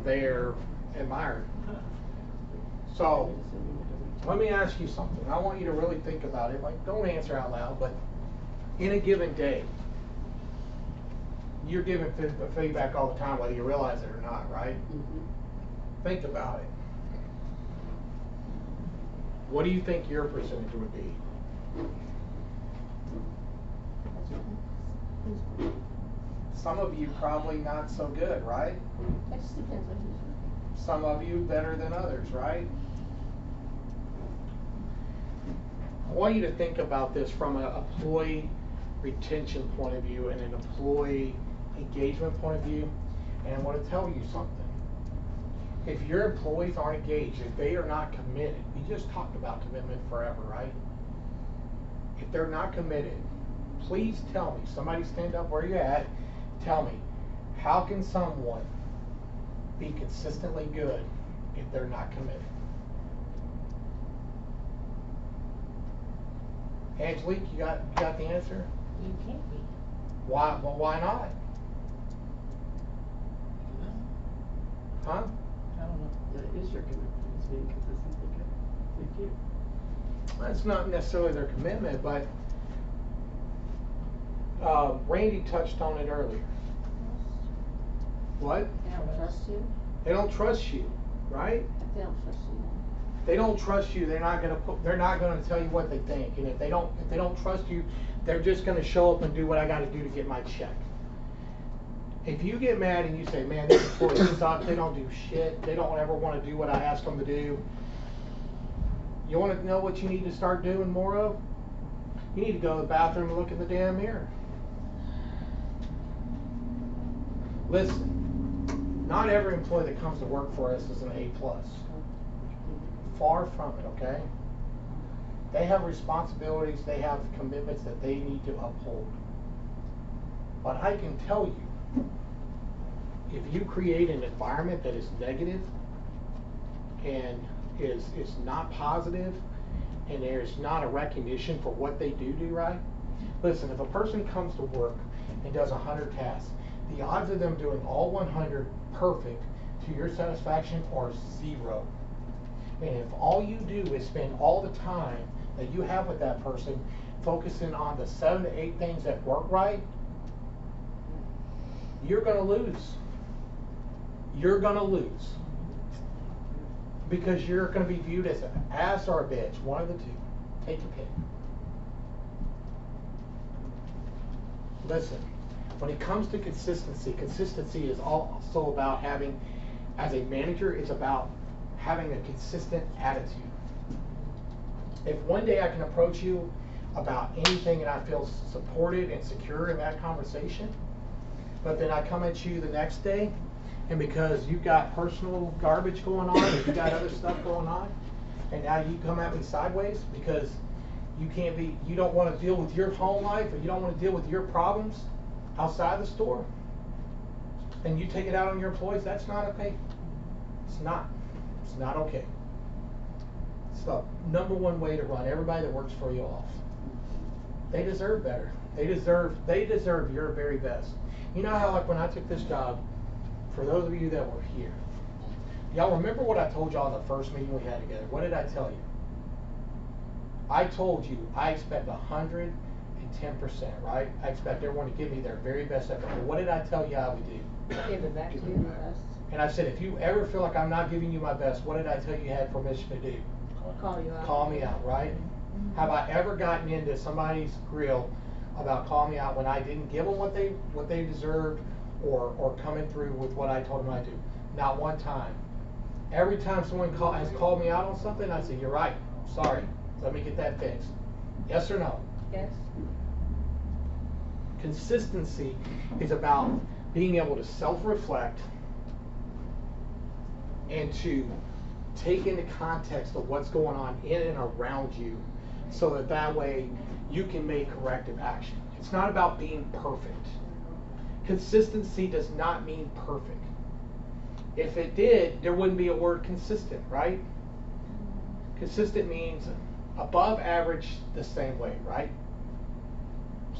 They're admired. So, let me ask you something. I want you to really think about it. Like, don't answer out loud, but in a given day, you're giving feedback all the time, whether you realize it or not, right? mm-hmm. Think about it. What do you think your percentage would be? Some of you probably not so good, right? It just depends on who's working. Some of you better than others, right? I want you to think about this from an employee retention point of view and an employee engagement point of view. And I want to tell you something. If your employees aren't engaged, if they are not committed, we just talked about commitment forever, right? If they're not committed, please tell me, somebody stand up where you're at, tell me, how can someone be consistently good if they're not committed? Angelique, you got the answer? You can't be. Why? Well, why not? Huh? I don't know. That is your commitment, is being consistently good. Thank you. That's not necessarily their commitment, but Randy touched on it earlier. What? They don't trust you. They don't trust you, right? If they don't trust you, They don't trust you. They're not gonna tell you what they think. And if they don't trust you, they're just gonna show up and do what I got to do to get my check. If you get mad and you say, "Man, these employees suck. They don't do shit. They don't ever want to do what I ask them to do," you want to know what you need to start doing more of? You need to go to the bathroom and look in the damn mirror. Listen, not every employee that comes to work for us is an A+. Far from it, okay? They have responsibilities, they have commitments that they need to uphold. But I can tell you, if you create an environment that is negative and is not positive, and there's not a recognition for what they do right, listen, if a person comes to work and does 100 tasks, the odds of them doing all 100 perfect to your satisfaction are 0. And if all you do is spend all the time that you have with that person focusing on the 7 to 8 things that work right, you're going to lose. You're going to lose. Because you're going to be viewed as an ass or a bitch, one of the two. Take your pick. Listen, when it comes to consistency, consistency is also about having, as a manager, it's about having a consistent attitude. If one day I can approach you about anything and I feel supported and secure in that conversation, but then I come at you the next day, and because you've got personal garbage going on, or you got other stuff going on, and now you come at me sideways because you don't want to deal with your home life, or you don't want to deal with your problems outside the store, and you take it out on your employees, that's not okay. It's not okay. It's the #1 way to run everybody that works for you off. They deserve better. They deserve your very best. You know how, like, when I took this job, for those of you that were here, y'all remember what I told y'all in the first meeting we had together? What did I tell you? I told you I expect 110%, right? I expect everyone to give me their very best effort. But what did I tell you I would do? Give it back to you. And I said, if you ever feel like I'm not giving you my best, what did I tell you had permission to do? Call you out. Call me out, right? Have I ever gotten into somebody's grill about calling me out when I didn't give them what they deserved, or coming through with what I told them I'd do? Not one time. Every time someone has called me out on something, I say, you're right, sorry, let me get that fixed. Yes or no? Yes. Consistency is about being able to self-reflect and to take into context of what's going on in and around you, so that way you can make corrective action. It's not about being perfect. Consistency does not mean perfect. If it did, there wouldn't be a word consistent, right? Consistent means above average the same way, right?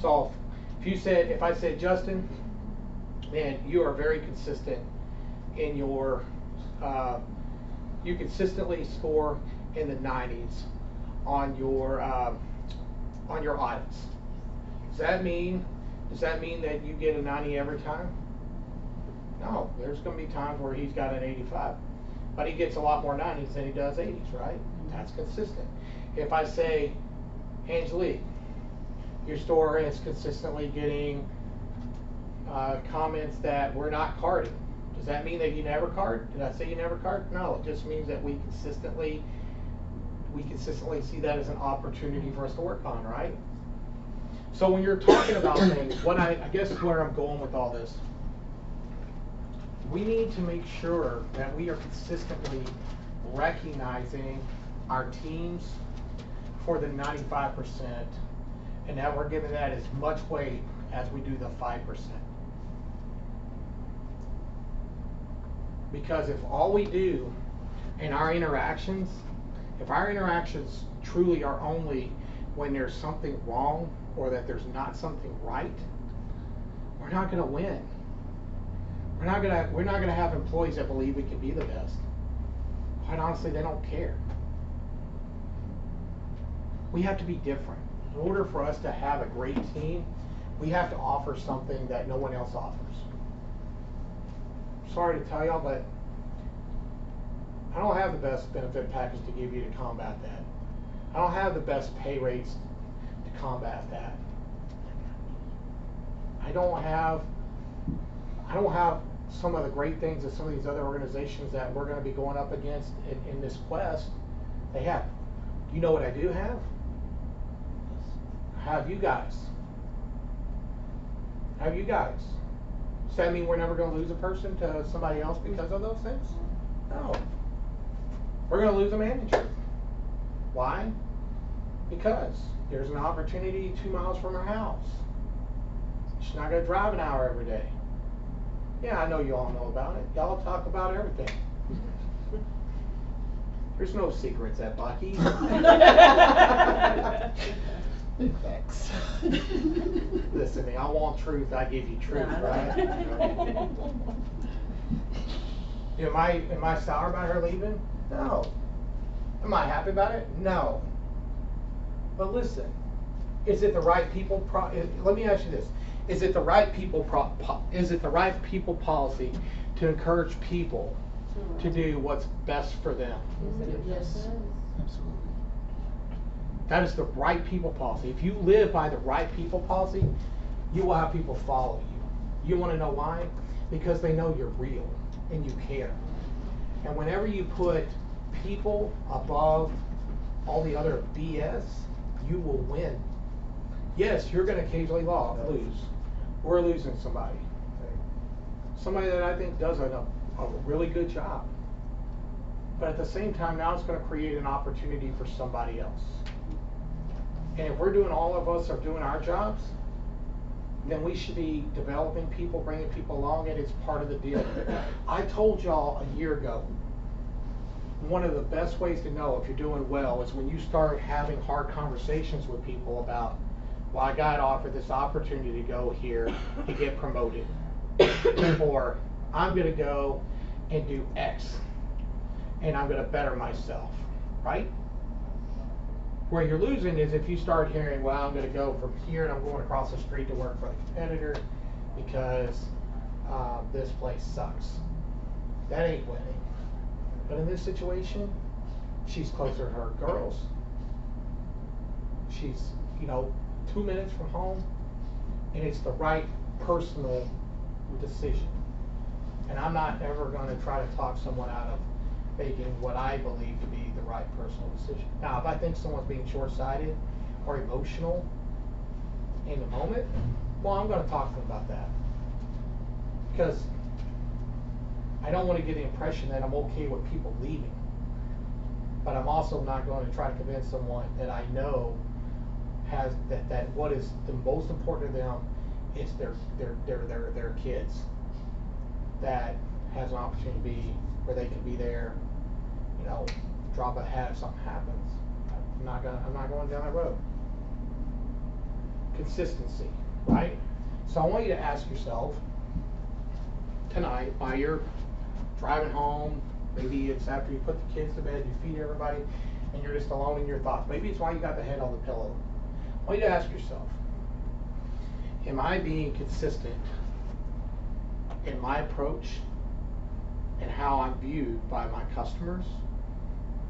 So if I said, Justin, man, you are very consistent in your, you consistently score in the 90s on your audits. Does that mean that you get a 90 every time? No, there's going to be times where he's got an 85, but he gets a lot more 90s than he does 80s, right? That's consistent. If I say, Angelique, your store is consistently getting comments that we're not carding, does that mean that you never card? Did I say you never card? No, it just means that we consistently see that as an opportunity for us to work on, right? So when you're talking about things, I guess where I'm going with all this, we need to make sure that we are consistently recognizing our teams for the 95%, and that we're giving that as much weight as we do the 5%. Because if all we do in our interactions, if our interactions truly are only when there's something wrong or that there's not something right, we're not going to win. We're not going to have employees that believe we can be the best. Quite honestly, they don't care. We have to be different. In order for us to have a great team, we have to offer something that no one else offers. Sorry to tell y'all, but I don't have the best benefit package to give you to combat that. I don't have the best pay rates to combat that. I don't have some of the great things that some of these other organizations that we're going to be going up against in this quest, they have. Do you know what I do have? I have you guys. I have you guys. Does that mean we're never going to lose a person to somebody else because of those things? No. We're going to lose a manager. Why? Because there's an opportunity 2 miles from her house. She's not going to drive an hour every day. Yeah, I know you all know about it. Y'all talk about everything. There's no secrets at Bucky. Thanks. Listen, I want truth, I give you truth, right? Am I sour about her leaving? No. Am I happy about it? No. But listen, is it the right people? Let me ask you this: is it the right people? Is it the right people policy to encourage people to do what's best for them? Yes. Absolutely. That is the right people policy. If you live by the right people policy, you will have people follow you. You want to know why? Because they know you're real and you care. And whenever you put people above all the other BS, you will win. Yes, you're going to occasionally lose. We're losing somebody. Somebody that I think does a really good job. But at the same time, now it's gonna create an opportunity for somebody else. And if we're doing, all of us are doing our jobs, then we should be developing people, bringing people along, and it's part of the deal. I told y'all a year ago, one of the best ways to know if you're doing well is when you start having hard conversations with people about, well, I got offered this opportunity to go here to get promoted. Or I'm gonna go and do X, and I'm gonna better myself, right? Where you're losing is if you start hearing, well, I'm gonna go from here and I'm going across the street to work for the competitor because this place sucks. That ain't winning. But in this situation, she's closer to her girls. She's, 2 minutes from home, and it's the right personal decision. And I'm not ever gonna try to talk someone out of making what I believe to be the right personal decision. Now, if I think someone's being short-sighted or emotional in the moment, well, I'm gonna talk to them about that. Because I don't want to get the impression that I'm okay with people leaving. But I'm also not going to try to convince someone that I know has that what is the most important to them is their kids. That has an opportunity to be where they can be there, drop a hat if something happens. I'm not going down that road. Consistency, right? So I want you to ask yourself tonight, while you're driving home, maybe it's after you put the kids to bed, you feed everybody, and you're just alone in your thoughts. Maybe it's why you got the head on the pillow. I want you to ask yourself, am I being consistent in my approach and how I'm viewed by my customers,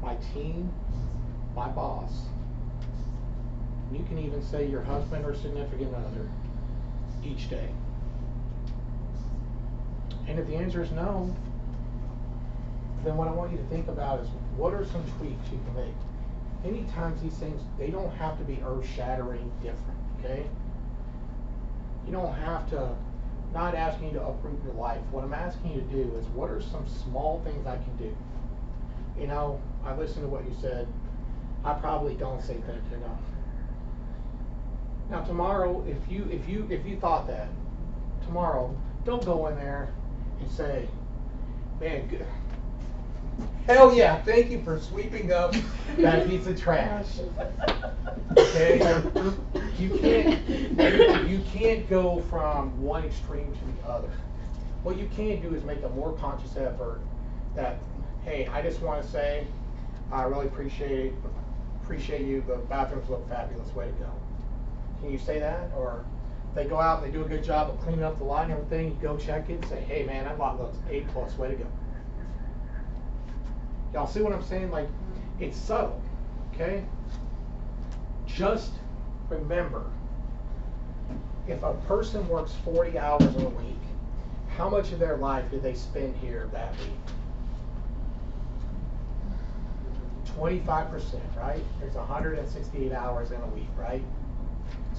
my team, my boss? You can even say your husband or significant other each day. And if the answer is no, then what I want you to think about is, what are some tweaks you can make? Many times these things, they don't have to be earth-shattering different, okay? You don't have to, not asking you to uproot your life. What I'm asking you to do is, what are some small things I can do? I listened to what you said. I probably don't say thank you enough. Now tomorrow, if you thought that, tomorrow, don't go in there and say, man, good. Hell yeah, thank you for sweeping up that piece of trash. Okay? You can't go from one extreme to the other. What you can do is make a more conscious effort that, hey, I just want to say, I really appreciate you, the bathrooms look fabulous, way to go. Can you say that? Or they go out and they do a good job of cleaning up the lot and everything, you go check it and say, hey man, that lot looks A+, way to go. Y'all see what I'm saying? Like, it's subtle, okay? Just remember, if a person works 40 hours in a week, how much of their life did they spend here that week? 25%, right? There's 168 hours in a week, right?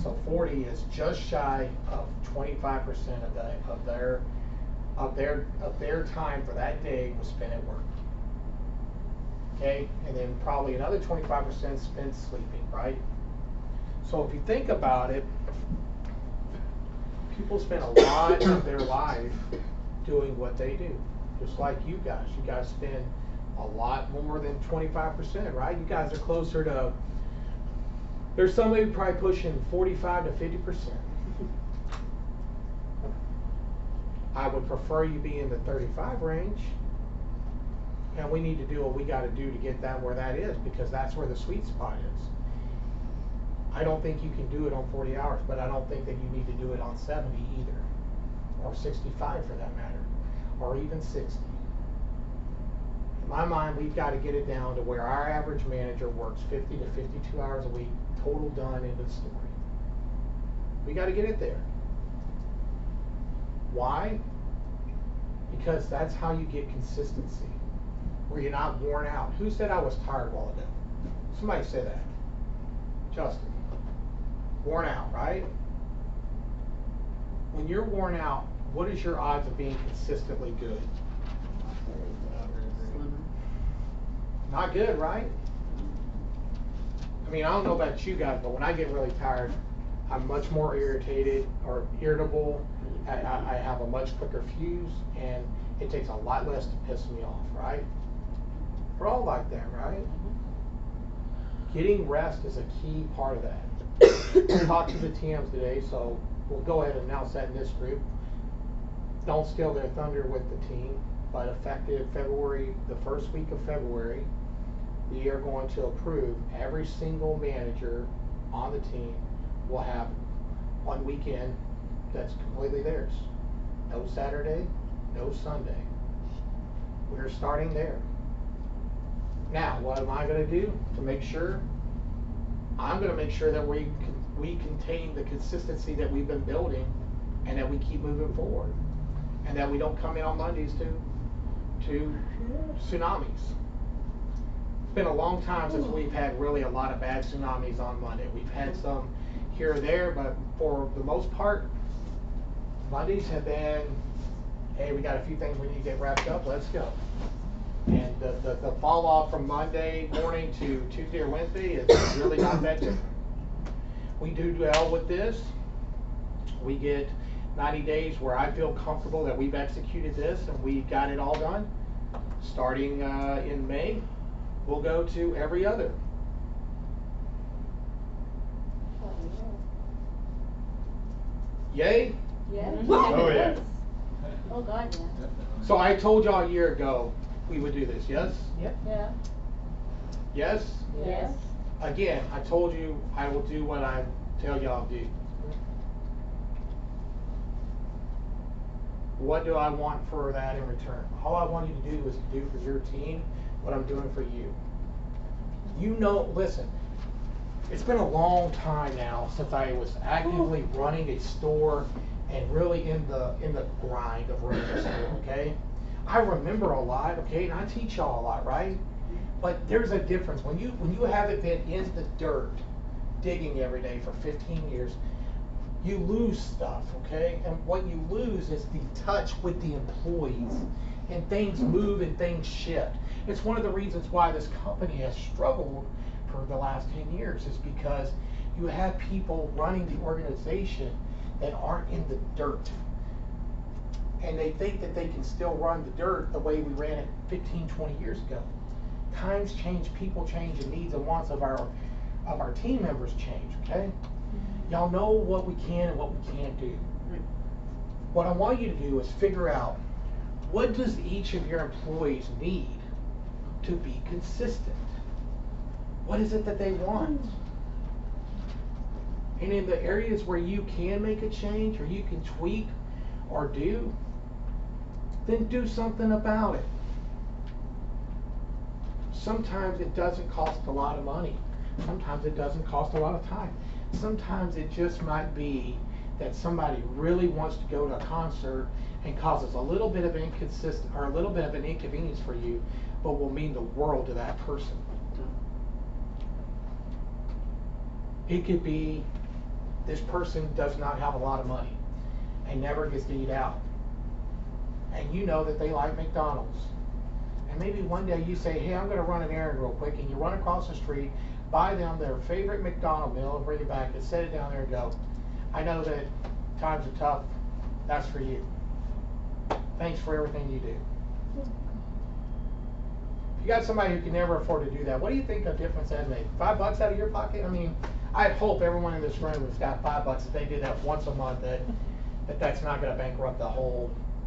So 40 is just shy of 25% of their time for that day was spent at work. Okay, and then probably another 25% spent sleeping, right? So if you think about it, people spend a lot of their life doing what they do, just like you guys. You guys spend a lot more than 25%, right? You guys are closer to, there's somebody probably pushing 45 to 50%. I would prefer you be in the 35 range. And we need to do what we got to do to get that where that is, because that's where the sweet spot is. I don't think you can do it on 40 hours, but I don't think that you need to do it on 70 either, or 65 for that matter, or even 60. In my mind, we've got to get it down to where our average manager works 50 to 52 hours a week, total done, into the story. We got to get it there. Why? Because that's how you get consistency, where you're not worn out. Who said I was tired a while ago? Somebody said that. Justin. Worn out, right? When you're worn out, what is your odds of being consistently good? Not good, right? I mean, I don't know about you guys, but when I get really tired, I'm much more irritated or irritable. I have a much quicker fuse, and it takes a lot less to piss me off, right? We're all like that, right? Getting rest is a key part of that. I talked to the TMs today, so we'll go ahead and announce that in this group. Don't steal their thunder with the team, but effective February, the first week of February, we are going to approve every single manager on the team will have one weekend that's completely theirs. No Saturday, no Sunday. We're starting there. Now, what am I going to do to make sure? I'm going to make sure that we contain the consistency that we've been building, and that we keep moving forward, and that we don't come in on Mondays to tsunamis. It's been a long time since we've had really a lot of bad tsunamis on Monday. We've had some here or there, but for the most part, Mondays have been, hey, we got a few things we need to get wrapped up, let's go. And the fall off from Monday morning to Tuesday or Wednesday is really not that different. We do well with this. We get 90 days where I feel comfortable that we've executed this and we got it all done. Starting in May, we'll go to every other. Yay? Yeah. Oh, yeah. Oh, God, yeah. So I told y'all a year ago we would do this, yes? Yep. Yeah. Yes? Yes. Again, I told you I will do what I tell y'all to do. What do I want for that in return? All I want you to do is to do for your team what I'm doing for you. You know, listen, it's been a long time now since I was actively running a store and really in the grind of running a store, okay? I remember a lot, okay, and I teach y'all a lot, right? But there's a difference. When you haven't been in the dirt digging every day for 15 years, you lose stuff, okay? And what you lose is the touch with the employees, and things move and things shift. It's one of the reasons why this company has struggled for the last 10 years, is because you have people running the organization that aren't in the dirt. And they think that they can still run the dirt the way we ran it 15, 20 years ago. Times change, people change, and needs and wants of our team members change, okay? Y'all know what we can and what we can't do. What I want you to do is figure out, what does each of your employees need to be consistent? What is it that they want? And in the areas where you can make a change, or you can tweak or do, then do something about it. Sometimes it doesn't cost a lot of money. Sometimes it doesn't cost a lot of time. Sometimes it just might be that somebody really wants to go to a concert and causes a little bit of inconsistent or a little bit of an inconvenience for you, but will mean the world to that person. It could be this person does not have a lot of money and never gets to eat out. And you know that they like McDonald's. And maybe one day you say, hey, I'm going to run an errand real quick, and you run across the street, buy them their favorite McDonald's meal, and bring it back and set it down there and go, I know that times are tough. That's for you. Thanks for everything you do. If you got somebody who can never afford to do that, what do you think a difference that made? $5 out of your pocket? I mean, I hope everyone in this room has got $5 if they did that once a month, that's not going to bankrupt the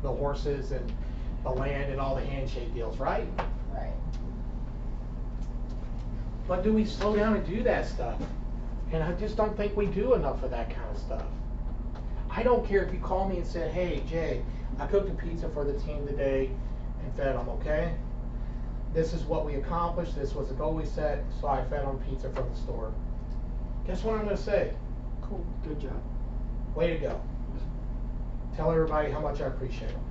horses and the land and all the handshake deals, right? Right. But do we slow down and do that stuff? And I just don't think we do enough of that kind of stuff. I don't care if you call me and said, hey, Jay, I cooked a pizza for the team today and fed them, okay? This is what we accomplished. This was the goal we set, so I fed them pizza from the store. Guess what I'm going to say? Cool. Good job. Way to go. Tell everybody how much I appreciate them.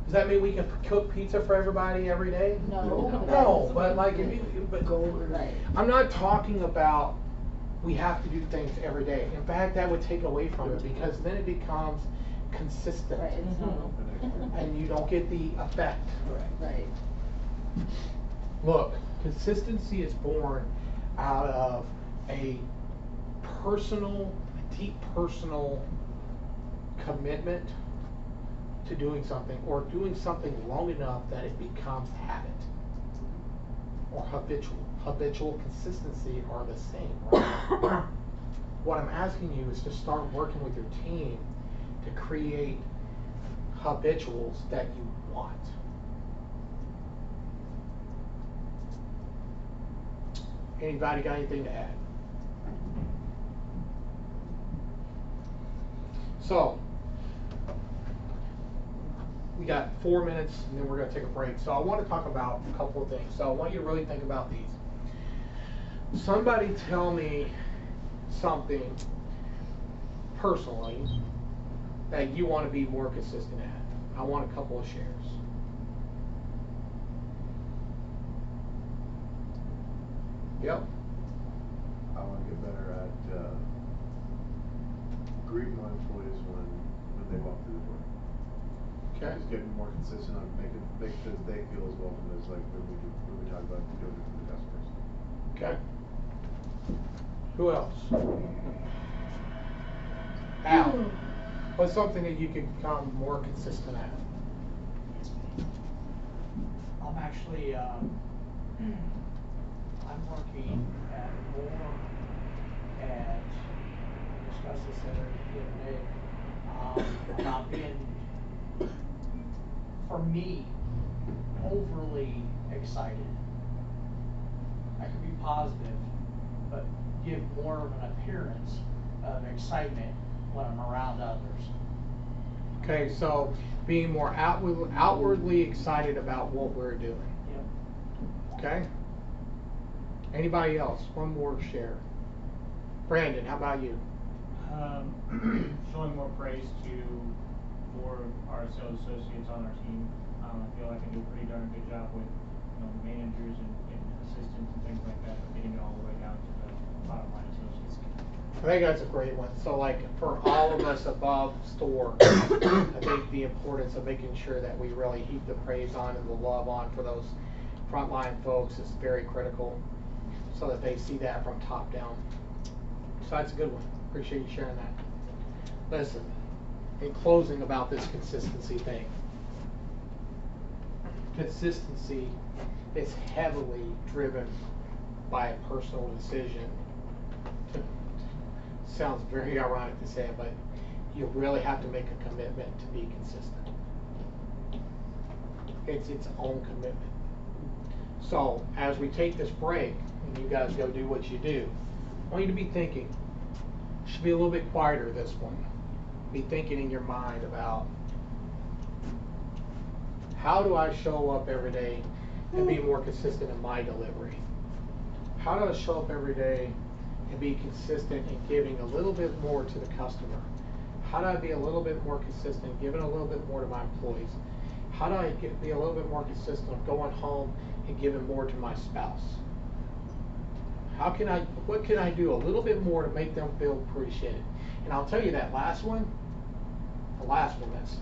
Does that mean we can cook pizza for everybody every day? No. No, but like if you, but Right. I'm not talking about we have to do things every day. In fact, that would take away from it, because then it becomes consistent. Right. And you don't get the effect. Right. Look, Consistency is born out of a deep personal commitment to doing something, or doing something long enough that it becomes habit or habitual. Habitual consistency are the same, right? What I'm asking you is to start working with your team to create habituals that you want. Anybody got anything to add? So, we got 4 minutes and then we're going to take a break. So I want to talk about a couple of things. So I want you to really think about these. Somebody tell me something personally that you want to be more consistent at. I want a couple of shares. Yep. I want to get better at greeting my employees when they walk through the door. Okay. Just getting more consistent on making sure that they feel as welcome as like when we talk about doing it for the customers. Okay. Who else? Al, what's something that you could become more consistent at? I'm actually, I'm working at more at, we discussed this the other day, about being, for me, overly excited. I can be positive, but give more of an appearance of excitement when I'm around others. Okay, so being more outwardly excited about what we're doing. Yep. Okay? Anybody else? One more share. Brandon, how about you? Showing more praise to more of our sales associates on our team. I feel like I do a pretty darn good job with managers and assistants and things like that, but getting it all the way down to the bottom line associates. I think that's a great one. So like for all of us above store, I think the importance of making sure that we really heap the praise on and the love on for those frontline folks is very critical, so that they see that from top down. So that's a good one. Appreciate you sharing that. Listen, in closing about this consistency thing, consistency is heavily driven by a personal decision. Sounds very ironic to say it, but you really have to make a commitment to be consistent. It's its own commitment. So as we take this break and you guys go do what you do, I want you to be thinking. Should be a little bit quieter this one. Be thinking in your mind about, how do I show up every day and be more consistent in my delivery? How do I show up every day and be consistent in giving a little bit more to the customer? How do I be a little bit more consistent, giving a little bit more to my employees? How do I be a little bit more consistent of going home and giving more to my spouse? What can I do a little bit more to make them feel appreciated? And I'll tell you that last one, that's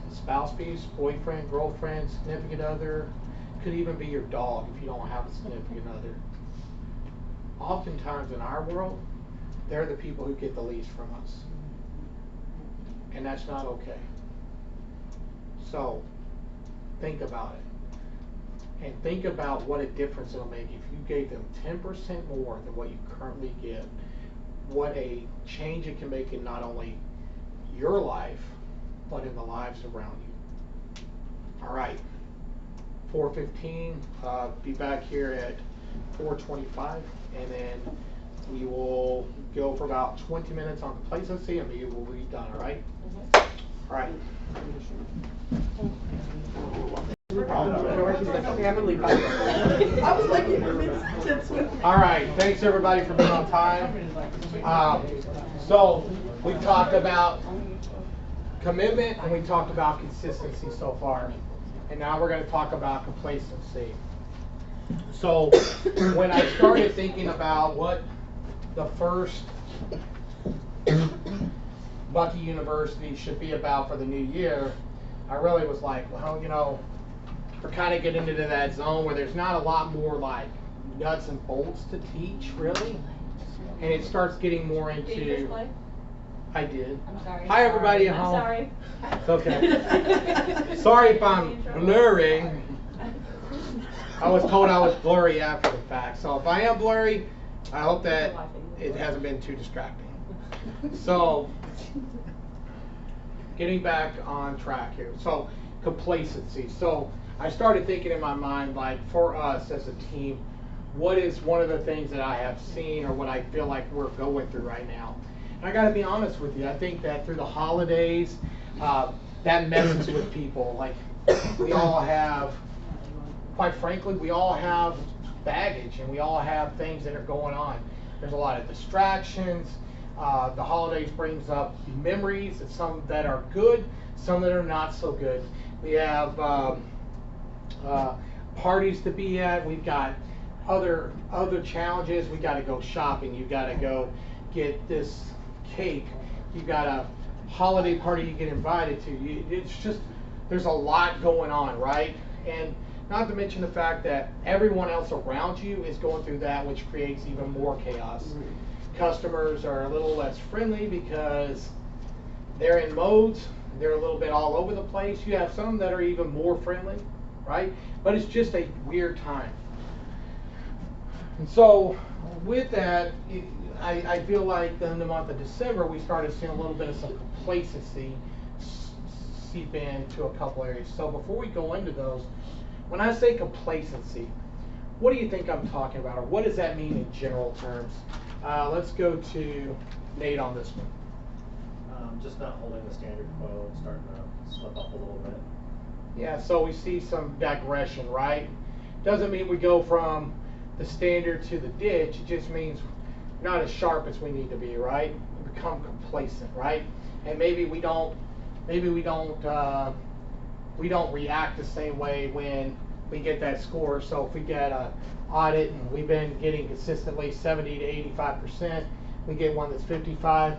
the spouse piece, boyfriend, girlfriend, significant other, could even be your dog if you don't have a significant other. Oftentimes in our world, they're the people who get the least from us. And that's not okay. So, think about it. And think about what a difference it'll make if you gave them 10% more than what you currently give. What a change it can make in not only your life, but in the lives around you. All right, 4:15, be back here at 4:25, and then we will go for about 20 minutes on complacency, and we will be done, all right? All right. All right, thanks everybody for being on time. So we've talked about commitment and we talked about consistency so far, and now we're going to talk about complacency. So when I started thinking about what the first Bucky University should be about for the new year, I really was like, well, we're kind of getting into that zone where there's not a lot more like nuts and bolts to teach, really. And it starts getting more into. Did you just play? I did. I'm sorry. Hi, everybody at I'm home. sorry. It's okay. Sorry if I'm blurry. I was told I was blurry after the fact. So if I am blurry, I hope that it hasn't been too distracting. So, getting back on track here. So, complacency. So, I started thinking in my mind, like, for us as a team, what is one of the things that I have seen or what I feel like we're going through right now? And I got to be honest with you. I think that through the holidays, that messes with people. Like, we all have, quite frankly, we all have baggage and we all have things that are going on. There's a lot of distractions. The holidays brings up memories, some that are good, some that are not so good. We have parties to be at. We've got other challenges. We got to go shopping. You got to go get this cake. You got a holiday party you get invited to. It's just, there's a lot going on, right? And not to mention the fact that everyone else around you is going through that, which creates even more chaos. Customers are a little less friendly because they're in modes. They're a little bit all over the place. You have some that are even more friendly, right? But it's just a weird time. And so with that, I feel like in the month of December, we started seeing a little bit of some complacency seep into a couple areas. So before we go into those, when I say complacency, what do you think I'm talking about? Or what does that mean in general terms? Let's go to Nate on this one. Just not holding the standard quo and starting to slip up a little bit. Yeah, so we see some digression, right? Doesn't mean we go from the standard to the ditch. It just means we're not as sharp as we need to be, right? We become complacent, right? And maybe we don't react the same way when we get that score. So if we get an audit and we've been getting consistently 70 to 85%, we get one that's 55,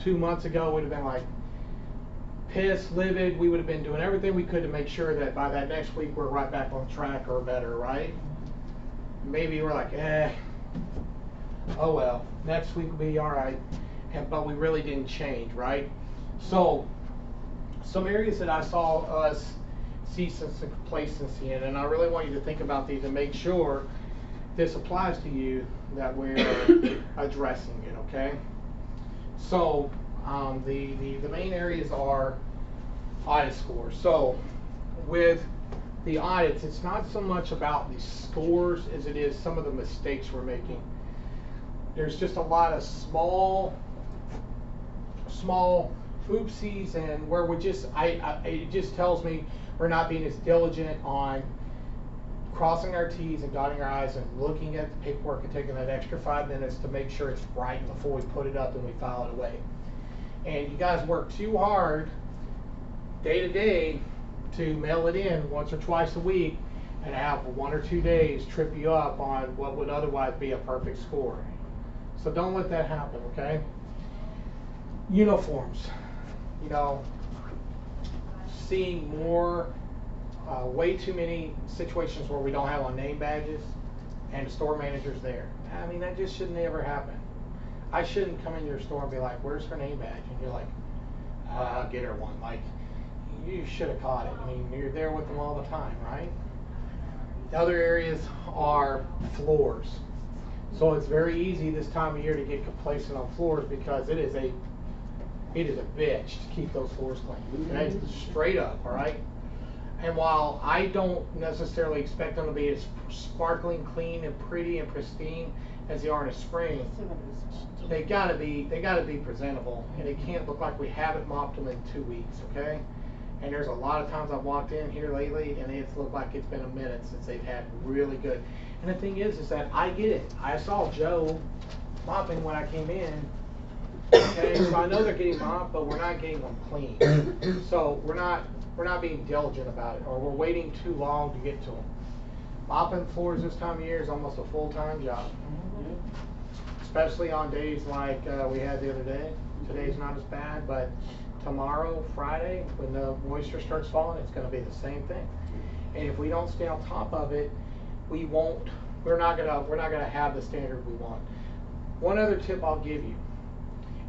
2 months ago we'd have been like pissed, livid. We would have been doing everything we could to make sure that by that next week we're right back on track or better, right? Maybe we're like, oh well, next week will be all right, but we really didn't change, right? So some areas that I saw us see some complacency in, and I really want you to think about these and make sure this applies to you, that we're addressing it, okay? So the main areas are audit scores. So with the audits, it's not so much about the scores as it is some of the mistakes we're making. There's just a lot of small oopsies, and where we just, it just tells me we're not being as diligent on crossing our T's and dotting our I's and looking at the paperwork and taking that extra 5 minutes to make sure it's right before we put it up and we file it away. And you guys work too hard day to day to mail it in once or twice a week and have 1 or 2 days trip you up on what would otherwise be a perfect score. So don't let that happen, okay? Uniforms. Seeing more, way too many situations where we don't have our name badges and the store manager's there. I mean, that just shouldn't ever happen. I shouldn't come in your store and be like, where's her name badge? And you're like, I'll get her one. Like, you should have caught it. I mean, you're there with them all the time, right? The other areas are floors. So it's very easy this time of year to get complacent on floors because it is a bitch to keep those floors clean. Okay? Straight up, all right? And while I don't necessarily expect them to be as sparkling clean and pretty and pristine as they are in the spring, they gotta be presentable, and it can't look like we haven't mopped them in 2 weeks, okay? And there's a lot of times I've walked in here lately and it's looked like it's been a minute since they've had really good. And the thing is that I get it. I saw Joe mopping when I came in. Okay, so I know they're getting mopped, but we're not getting them clean. So we're not being diligent about it, or we're waiting too long to get to them. Mopping floors this time of year is almost a full-time job, especially on days like we had the other day. Today's not as bad, but tomorrow, Friday, when the moisture starts falling, it's going to be the same thing. And if we don't stay on top of it, we won't we're not gonna have the standard we want. One other tip I'll give you.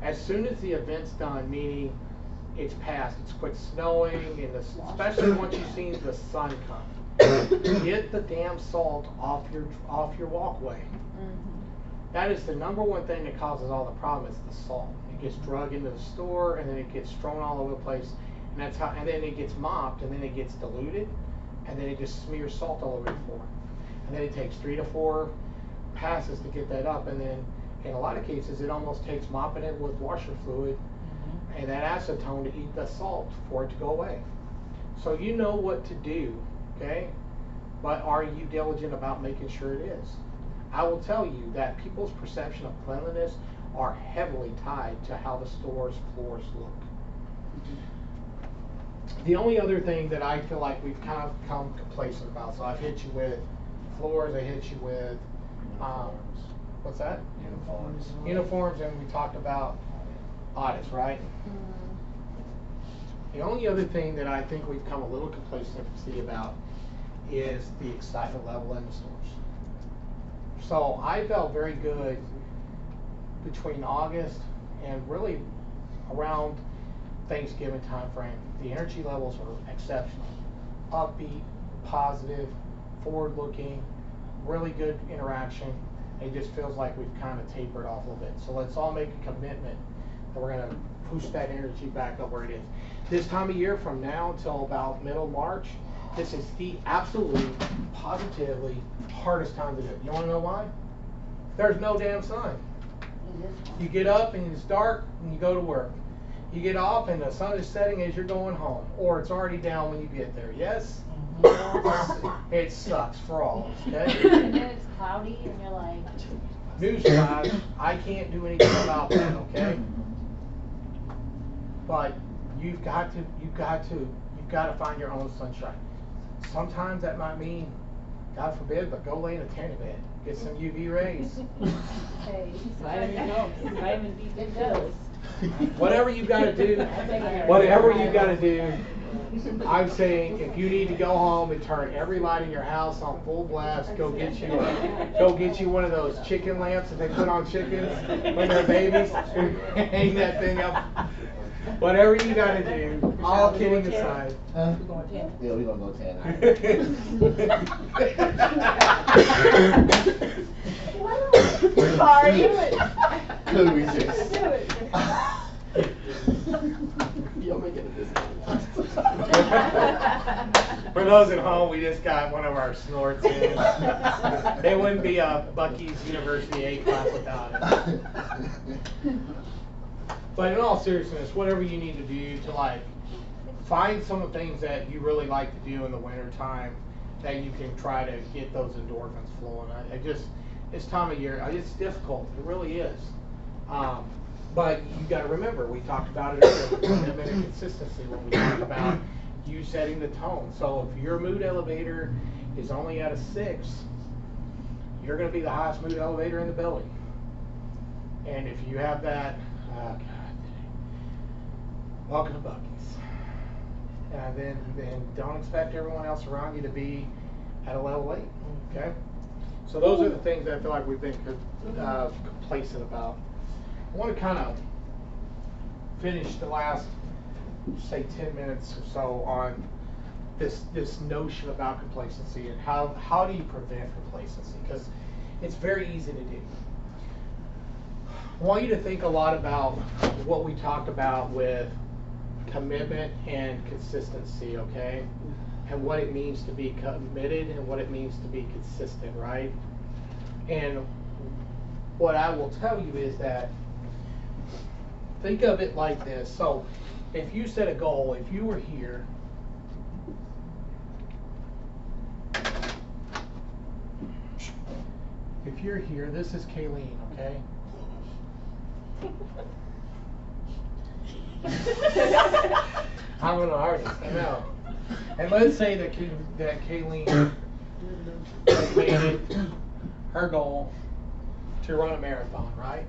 As soon as the event's done, meaning it's past, it's quit snowing, and especially once you've seen the sun come, get the damn salt off your walkway. That is the #1 thing that causes all the problem is the salt. It gets drug into the store, and then it gets thrown all over the place, and then it gets mopped, and then it gets diluted, and then it just smears salt all over the floor. And then it takes 3 to 4 passes to get that up, and then in a lot of cases it almost takes mopping it with washer fluid and that acetone to eat the salt for it to go away. So you know what to do, okay? But are you diligent about making sure it is? I will tell you that people's perception of cleanliness are heavily tied to how the store's floors look. The only other thing that I feel like we've kind of become complacent about, so I've hit you with floors, I hit you with, what's that? Uniforms. Uniforms, and we talked about audits, right? The only other thing that I think we've come a little complacency about is the excitement level in the stores. So I felt very good between August and really around Thanksgiving time frame. The energy levels are exceptional. Upbeat, positive, forward looking, really good interaction. It just feels like we've kind of tapered off a little bit. So let's all make a commitment that we're going to push that energy back up where it is. This time of year, from now until about middle March, this is the absolutely, positively hardest time to do it. You want to know why? There's no damn sun. You get up and it's dark and you go to work. You get off and the sun is setting as you're going home, or it's already down when you get there. Yes? It sucks for all of us, okay? And then it's cloudy and you're like, Newsflash, I can't do anything about that, okay? But you've got to find your own sunshine. Sometimes that might mean, God forbid, but go lay in a tanning bed. Get some UV rays. hey, Vitamin B it does. Whatever you gotta do, I'm saying if you need to go home and turn every light in your house on full blast, go get you one of those chicken lamps that they put on chickens when they're babies. Hang that thing up. Whatever you gotta do, all kidding aside. Yeah, we're gonna go tan. Sorry. Could we just? Do it. You'll make it a discount. For those at home, we just got one of our snorts in. It wouldn't be a Bucky University I class without it. But in all seriousness, whatever you need to do to like find some of the things that you really like to do in the winter time that you can try to get those endorphins flowing. This time of year, it's difficult. It really is. But you got to remember, we talked about it earlier, commitment and consistency when we talked about you setting the tone. So if your mood elevator is only at a 6, you're going to be the highest mood elevator in the building. And if you have that, welcome to Bucky's. Then don't expect everyone else around you to be at a level 8. Okay. So those are the things that I feel like we've been complacent about. I want to kind of finish the last, say, 10 minutes or so on this notion about complacency and how do you prevent complacency, because it's very easy to do. I want you to think a lot about what we talked about with commitment and consistency, okay? And what it means to be committed and what it means to be consistent, right? And what I will tell you is that think of it like this. So if you set a goal, if you were here, if you're here, this is Kayleen, okay? I'm an artist, I know. And let's say that Kayleen made it her goal to run a marathon, right?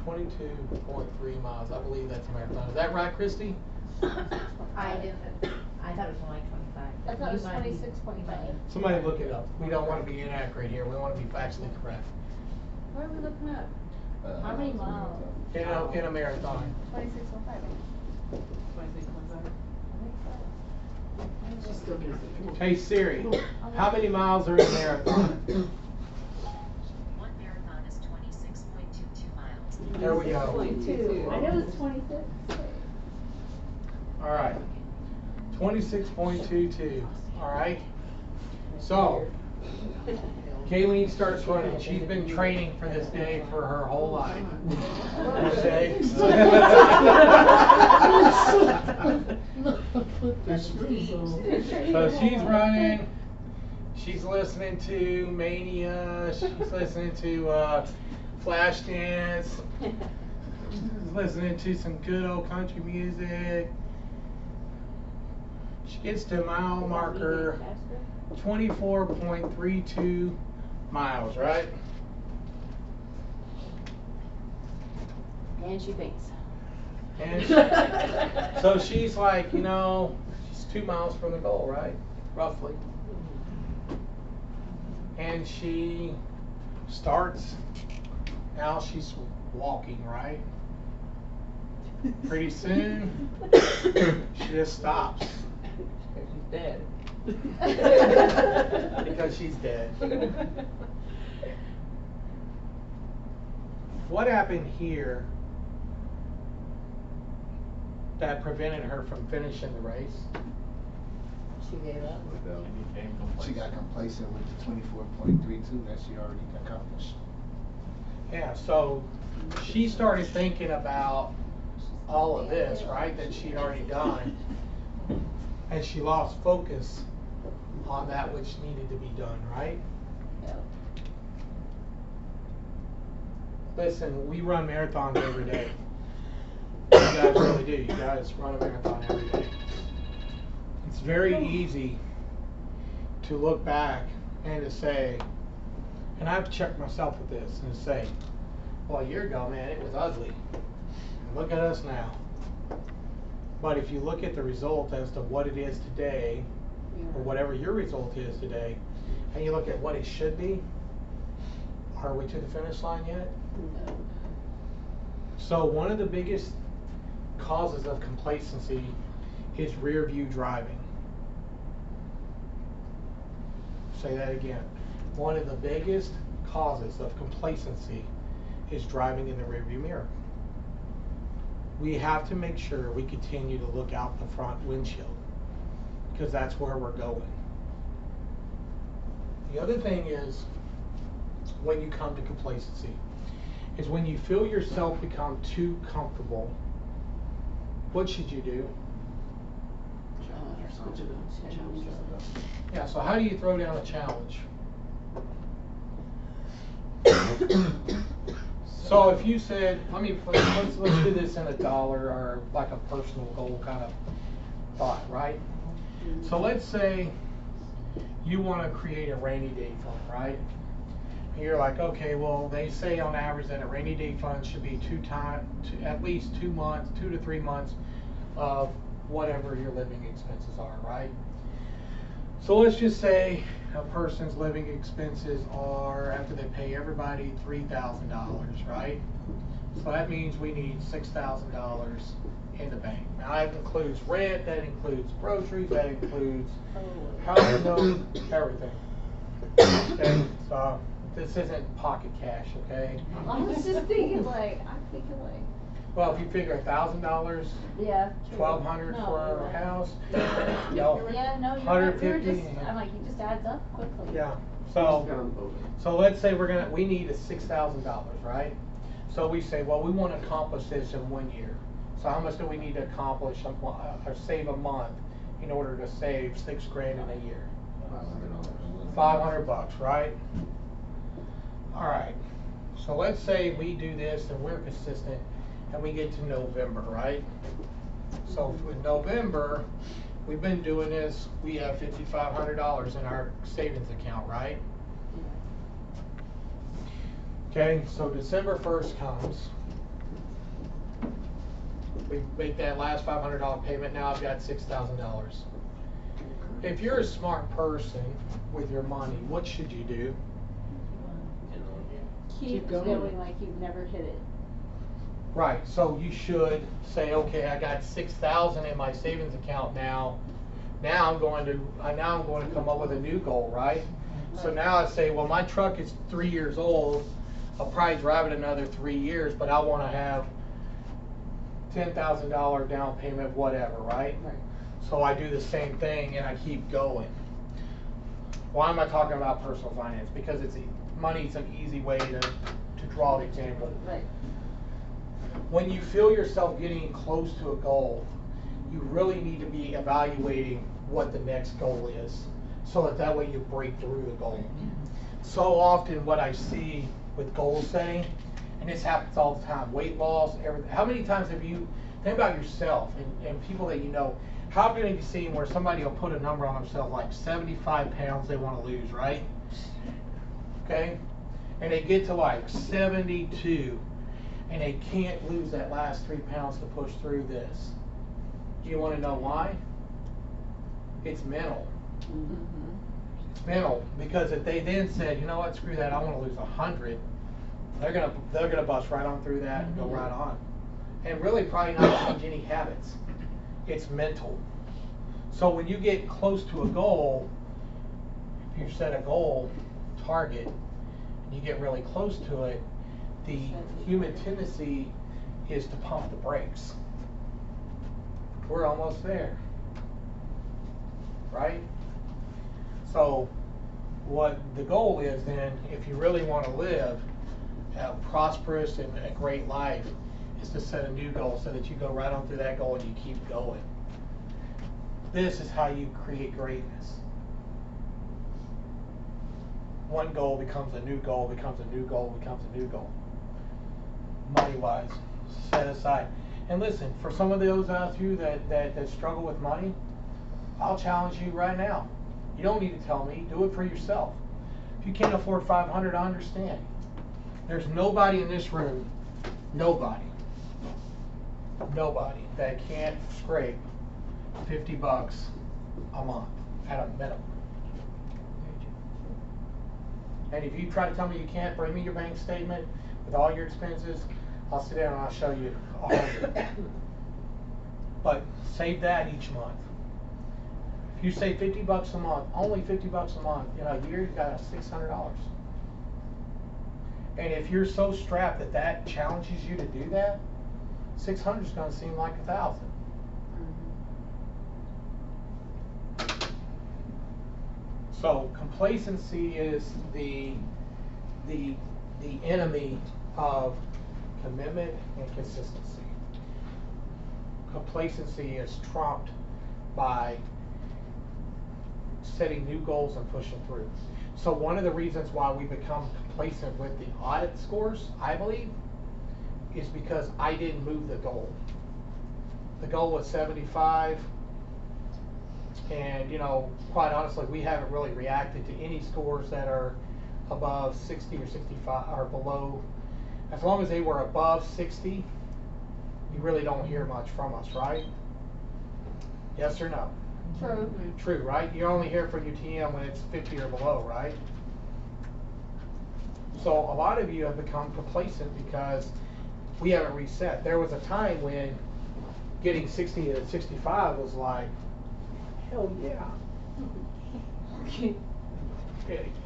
22.3 miles. I believe that's a marathon. Is that right, Christy? I thought it was more like 25. I thought it was 26.9. Somebody look it up. We don't want to be inaccurate here. We want to be factually correct. What are we looking at? How many miles? In a marathon. 26.5. 26.5. She's still gonna say, come on. Hey Siri, how many miles are in a marathon? One marathon is 26.22 miles. There we go. 26.2. I know it was 26. All right. 26.22. All right. So, Kayleen starts running. She's been training for this day for her whole life. Okay. So she's running. She's listening to Mania. She's listening to Flashdance. She's listening to some good old country music. She gets to mile marker 24.32 miles, right? And she faints. And so she's like, she's 2 miles from the goal, right? Roughly. And she starts, now she's walking, right? Pretty soon, she just stops. She's dead. Because she's dead. What happened here that prevented her from finishing the race? She gave up. She got complacent with the 24.32 that she already accomplished. Yeah, so she started thinking about all of this, right, that she'd already done, and she lost focus on that which needed to be done, right? Yep. Listen, we run marathons every day. You guys really do. You guys run a marathon every day. It's very easy to look back and to say, and I've checked myself with this, and to say, well, a year ago, man, it was ugly. And look at us now. But if you look at the result as to what it is today, or whatever your result is today, and you look at what it should be, are we to the finish line yet? No. So one of the biggest causes of complacency is rear view driving. Say that again. One of the biggest causes of complacency is driving in the rear view mirror. We have to make sure we continue to look out the front windshield, because that's where we're going. The other thing is, when you come to complacency, is when you feel yourself become too comfortable, what should you do? Yeah, so how do you throw down a challenge? So if you said, let's do this in a dollar or like a personal goal kind of thought, right? So let's say you want to create a rainy day fund, right? And you're like, okay, well, they say on average that a rainy day fund should be at least 2 months, 2 to 3 months of whatever your living expenses are, right? So let's just say a person's living expenses are, after they pay everybody, $3,000, right? So that means we need $6,000 in the bank. Now that includes rent, that includes groceries, that includes housing notes, everything. Okay, so this isn't pocket cash, okay? I was just thinking like, Well, if you figure $1,000, yeah, $1,200 no, for you're a right. house, Yeah, no, you're right. We were just, I'm like, it just adds up quickly. Yeah. So let's say we need $6,000, right? So we say, well, we want to accomplish this in 1 year. So how much do we need to accomplish or save a month in order to save $6,000 in a year? $500, right? All right. So let's say we do this and we're consistent and we get to November, right? So in November, we've been doing this, we have $5,500 in our savings account, right? Okay, so December 1st comes. We make that last $500 payment, now I've got $6,000. if you're a smart person with your money, what should you do? Keep going. feeling like you've never hit it. Right, so you should say, okay, I got 6,000 in my savings account now. Now I'm going to come up with a new goal, right? So now I say, well, my truck is 3 years old. I'll probably drive it another 3 years, but I want to have $10,000 down payment, whatever, right? Right. So I do the same thing and I keep going. Why am I talking about personal finance? Because money's an easy way to draw an example. Right. When you feel yourself getting close to a goal, you really need to be evaluating what the next goal is, so that way you break through the goal. So often what I see with goal setting, and this happens all the time, weight loss, everything. How many times have you, think about yourself and people that you know, how often have you seen where somebody will put a number on themselves like 75 pounds they want to lose, right? Okay? And they get to like 72 and they can't lose that last 3 pounds to push through this. Do you want to know why? It's mental. It's mental, because if they then said, you know what, screw that, I want to lose 100, they're gonna bust right on through that and go right on, and really probably not change any habits. It's mental. So when you get close to a goal, if you set a goal target and you get really close to it, the human tendency is to pump the brakes. We're almost there, right? So what the goal is then, if you really want to live a prosperous and a great life, is to set a new goal so that you go right on through that goal and you keep going. This is how you create greatness. One goal becomes a new goal, becomes a new goal, becomes a new goal. Money-wise, set aside. And listen, for some of those out of you that struggle with money, I'll challenge you right now. You don't need to tell me, do it for yourself. If you can't afford $500, I understand. There's nobody in this room, nobody that can't scrape $50 a month at a minimum. And if you try to tell me you can't, bring me your bank statement with all your expenses, I'll sit down and I'll show you 100. But save that each month. If you save $50 a month, only $50 a month, in a year you've got $600. And if you're so strapped that challenges you to do that, 600 is going to seem like 1,000. So complacency is the enemy of commitment and consistency. Complacency is trumped by setting new goals and pushing through. So one of the reasons why we become complacent with the audit scores, I believe, is because I didn't move the goal. The goal was 75, and quite honestly, we haven't really reacted to any scores that are above 60 or 65 or below. As long as they were above 60, you really don't hear much from us, right? Yes or no? True. True, right? You only hear from your TM when it's 50 or below, right? So a lot of you have become complacent because we haven't reset. There was a time when getting 60 to 65 was like, hell yeah.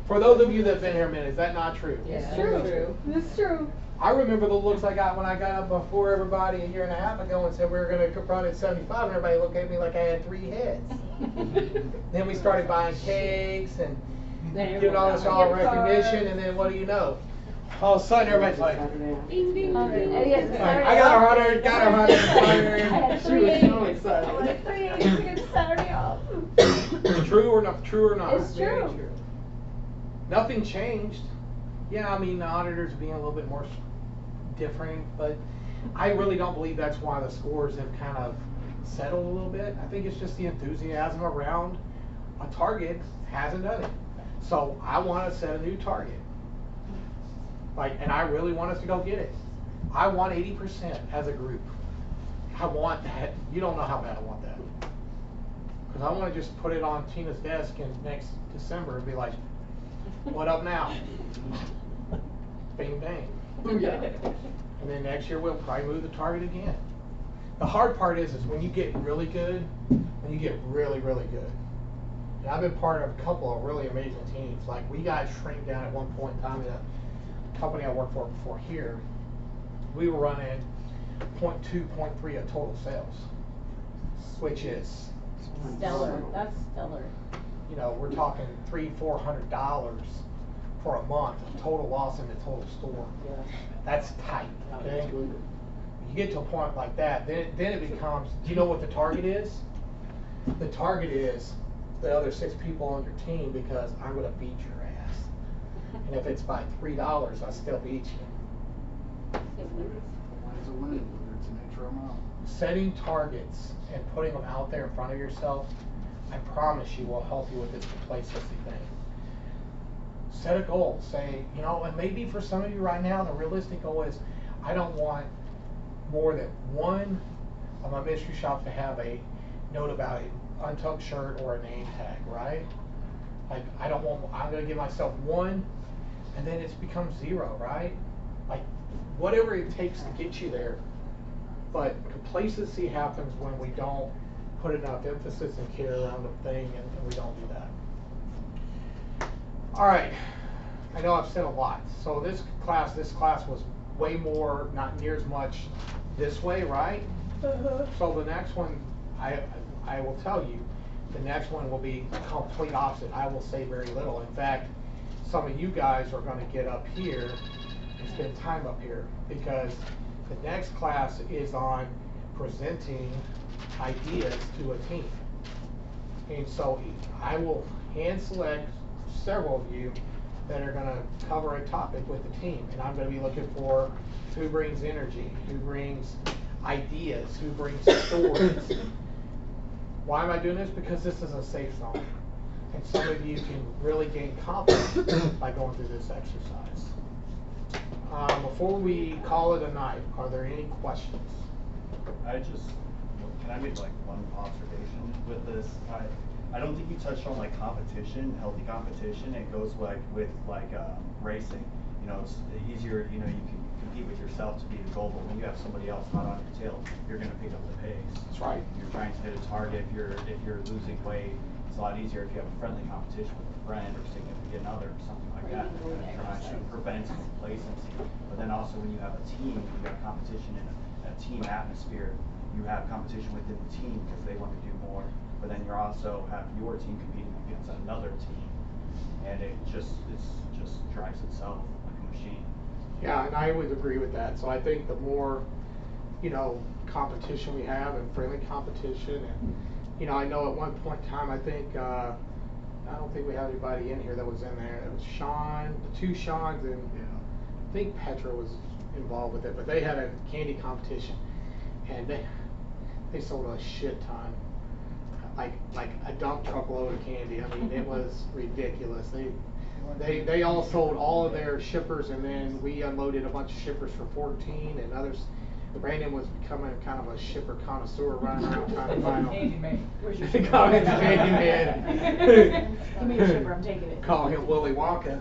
For those of you that have been here a minute, is that not true? It's true. It's true. I remember the looks I got when I got up before everybody a year and a half ago and said we were going to run at 75, and everybody looked at me like I had 3 heads. Then we started buying cakes and giving all this all recognition, and then what do you know? All of a sudden everybody's like, Ding, ding, ding. I got 100, got 100, 100. She was so excited. I wanted 3 days to get Saturday off. True or not? True or not? It's true. Nothing changed. Yeah, I mean the auditors being a little bit more different, but I really don't believe that's why the scores have kind of settled a little bit. I think it's just the enthusiasm around a target hasn't done it. So I want to set a new target. And I really want us to go get it. I want 80% as a group. I want that. You don't know how bad I want that. Cause I wanna just put it on Tina's desk and next December and be like, what up now? Bing bang. And then next year we'll probably move the target again. The hard part is when you get really good, when you get really, really good. And I've been part of a couple of really amazing teams. Like we got shrink down at one point in time in a company I worked for before here. We were running 0.2, 0.3 of total sales, which is Stellar, that's stellar. you know, we're talking $300-400 for a month of total loss in the total store. That's tight, okay? You get to a point like that, then it becomes, do you know what the target is? The target is the other 6 people on your team because I'm gonna beat your ass. And if it's by $3, I still beat you. Win's a win, whether it's an intro or not. Setting targets and putting them out there in front of yourself, I promise you will help you with this complacency thing. Set a goal. Say, you know, and maybe for some of you right now, the realistic goal is I don't want more than one of my mystery shops to have a note about an untucked shirt or a name tag, right? Like, I don't want, I'm going to give myself 1, and then it's become 0, right? Like, whatever it takes to get you there. But complacency happens when we don't put enough emphasis and care around the thing, and we don't do that. All right, I know I've said a lot. So this class was way more, not near as much this way, right? So the next one, I will tell you, the next one will be complete opposite. I will say very little. In fact, some of you guys are going to get up here and spend time up here because the next class is on presenting ideas to a team. And so I will hand select several of you that are going to cover a topic with the team. And I'm going to be looking for who brings energy, who brings ideas, who brings stories. Why am I doing this? Because this is a safe zone. And some of you can really gain confidence by going through this exercise. Before we call it a night, are there any questions? Can I make like one observation with this? I don't think you touched on like competition, healthy competition. It goes like with like racing. You know, it's easier. You know, you can compete with yourself to be the goal, but when you have somebody else not on your tail, you're going to pick up the pace. That's right. You're trying to hit a target. If you're losing weight, it's a lot easier if you have a friendly competition with a friend or significant other or something like that. Trying to prevent complacency. But then also when you have a team, you have competition in a team atmosphere. You have competition within the team because they want to do more. But then you also have your team competing against another team, and it just drives itself like a machine. Yeah, and I would agree with that. So I think the more, you know, competition we have and friendly competition, and you know, I know at one point in time, I think I don't think we have anybody in here that was in there. It was Sean, the 2 Seans, and I think Petra was involved with it. But they had a candy competition, and they sold a shit ton. Like a dump truck load of candy. I mean, it was ridiculous. They all sold all of their shippers, and then we unloaded a bunch of shippers for 14 and others. Brandon was becoming kind of a shipper connoisseur, running around trying to find Candy man. Where's your Candy man. Give me your shipper, I'm taking it. Call him Willy Wonka.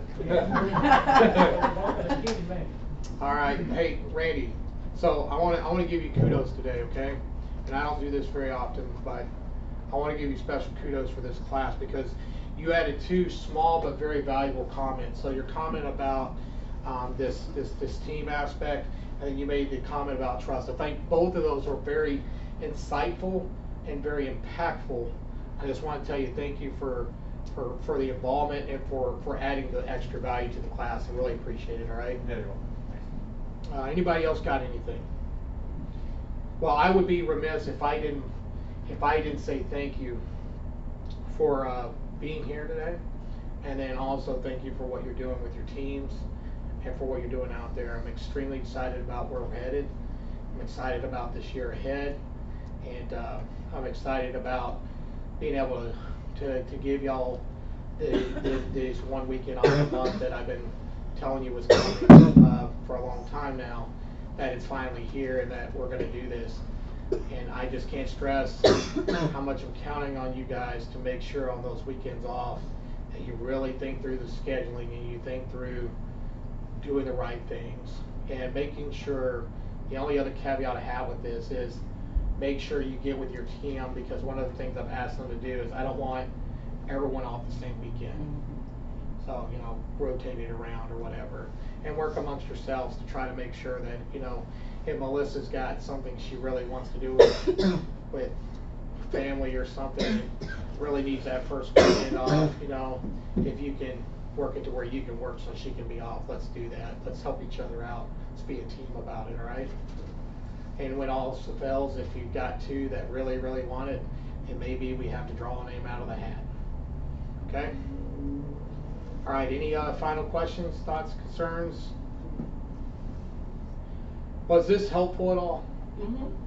All right, hey Randy. So I want to give you kudos today, okay? And I don't do this very often, but I want to give you special kudos for this class because you added 2 small but very valuable comments. So your comment about this team aspect, and then you made the comment about trust. I think both of those were very insightful and very impactful. I just want to tell you thank you for the involvement and for adding the extra value to the class. I really appreciate it. All right. Yeah, you're welcome. Anybody else got anything? Well, I would be remiss if I didn't say thank you for being here today, and then also thank you for what you're doing with your teams and for what you're doing out there. I'm extremely excited about where we're headed. I'm excited about this year ahead, and I'm excited about being able to give y'all this 1 weekend off a month that I've been telling you was coming for a long time now, that it's finally here and that we're going to do this. And I just can't stress how much I'm counting on you guys to make sure on those weekends off that you really think through the scheduling and you think through doing the right things. And making sure, the only other caveat I have with this is make sure you get with your team, because one of the things I've asked them to do is I don't want everyone off the same weekend. So, you know, rotate it around or whatever. And work amongst yourselves to try to make sure that, you know, if Melissa's got something she really wants to do with family or something, really needs that first weekend off, you know, if you can work it to where you can work so she can be off, let's do that. Let's help each other out. Let's be a team about it, all right? And when all else fails, if you've got two that really, really want it, and maybe we have to draw a name out of the hat. Okay? All right, any final questions, thoughts, concerns? Was this helpful at all?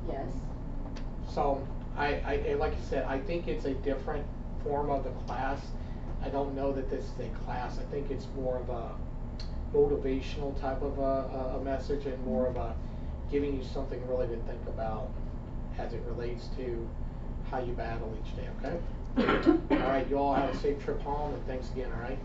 Yes. So, I like I said, I think it's a different form of the class. I don't know that this is a class. I think it's more of a motivational type of a message, and more of a giving you something really to think about as it relates to how you battle each day, okay? All right, you all have a safe trip home, and thanks again, all right?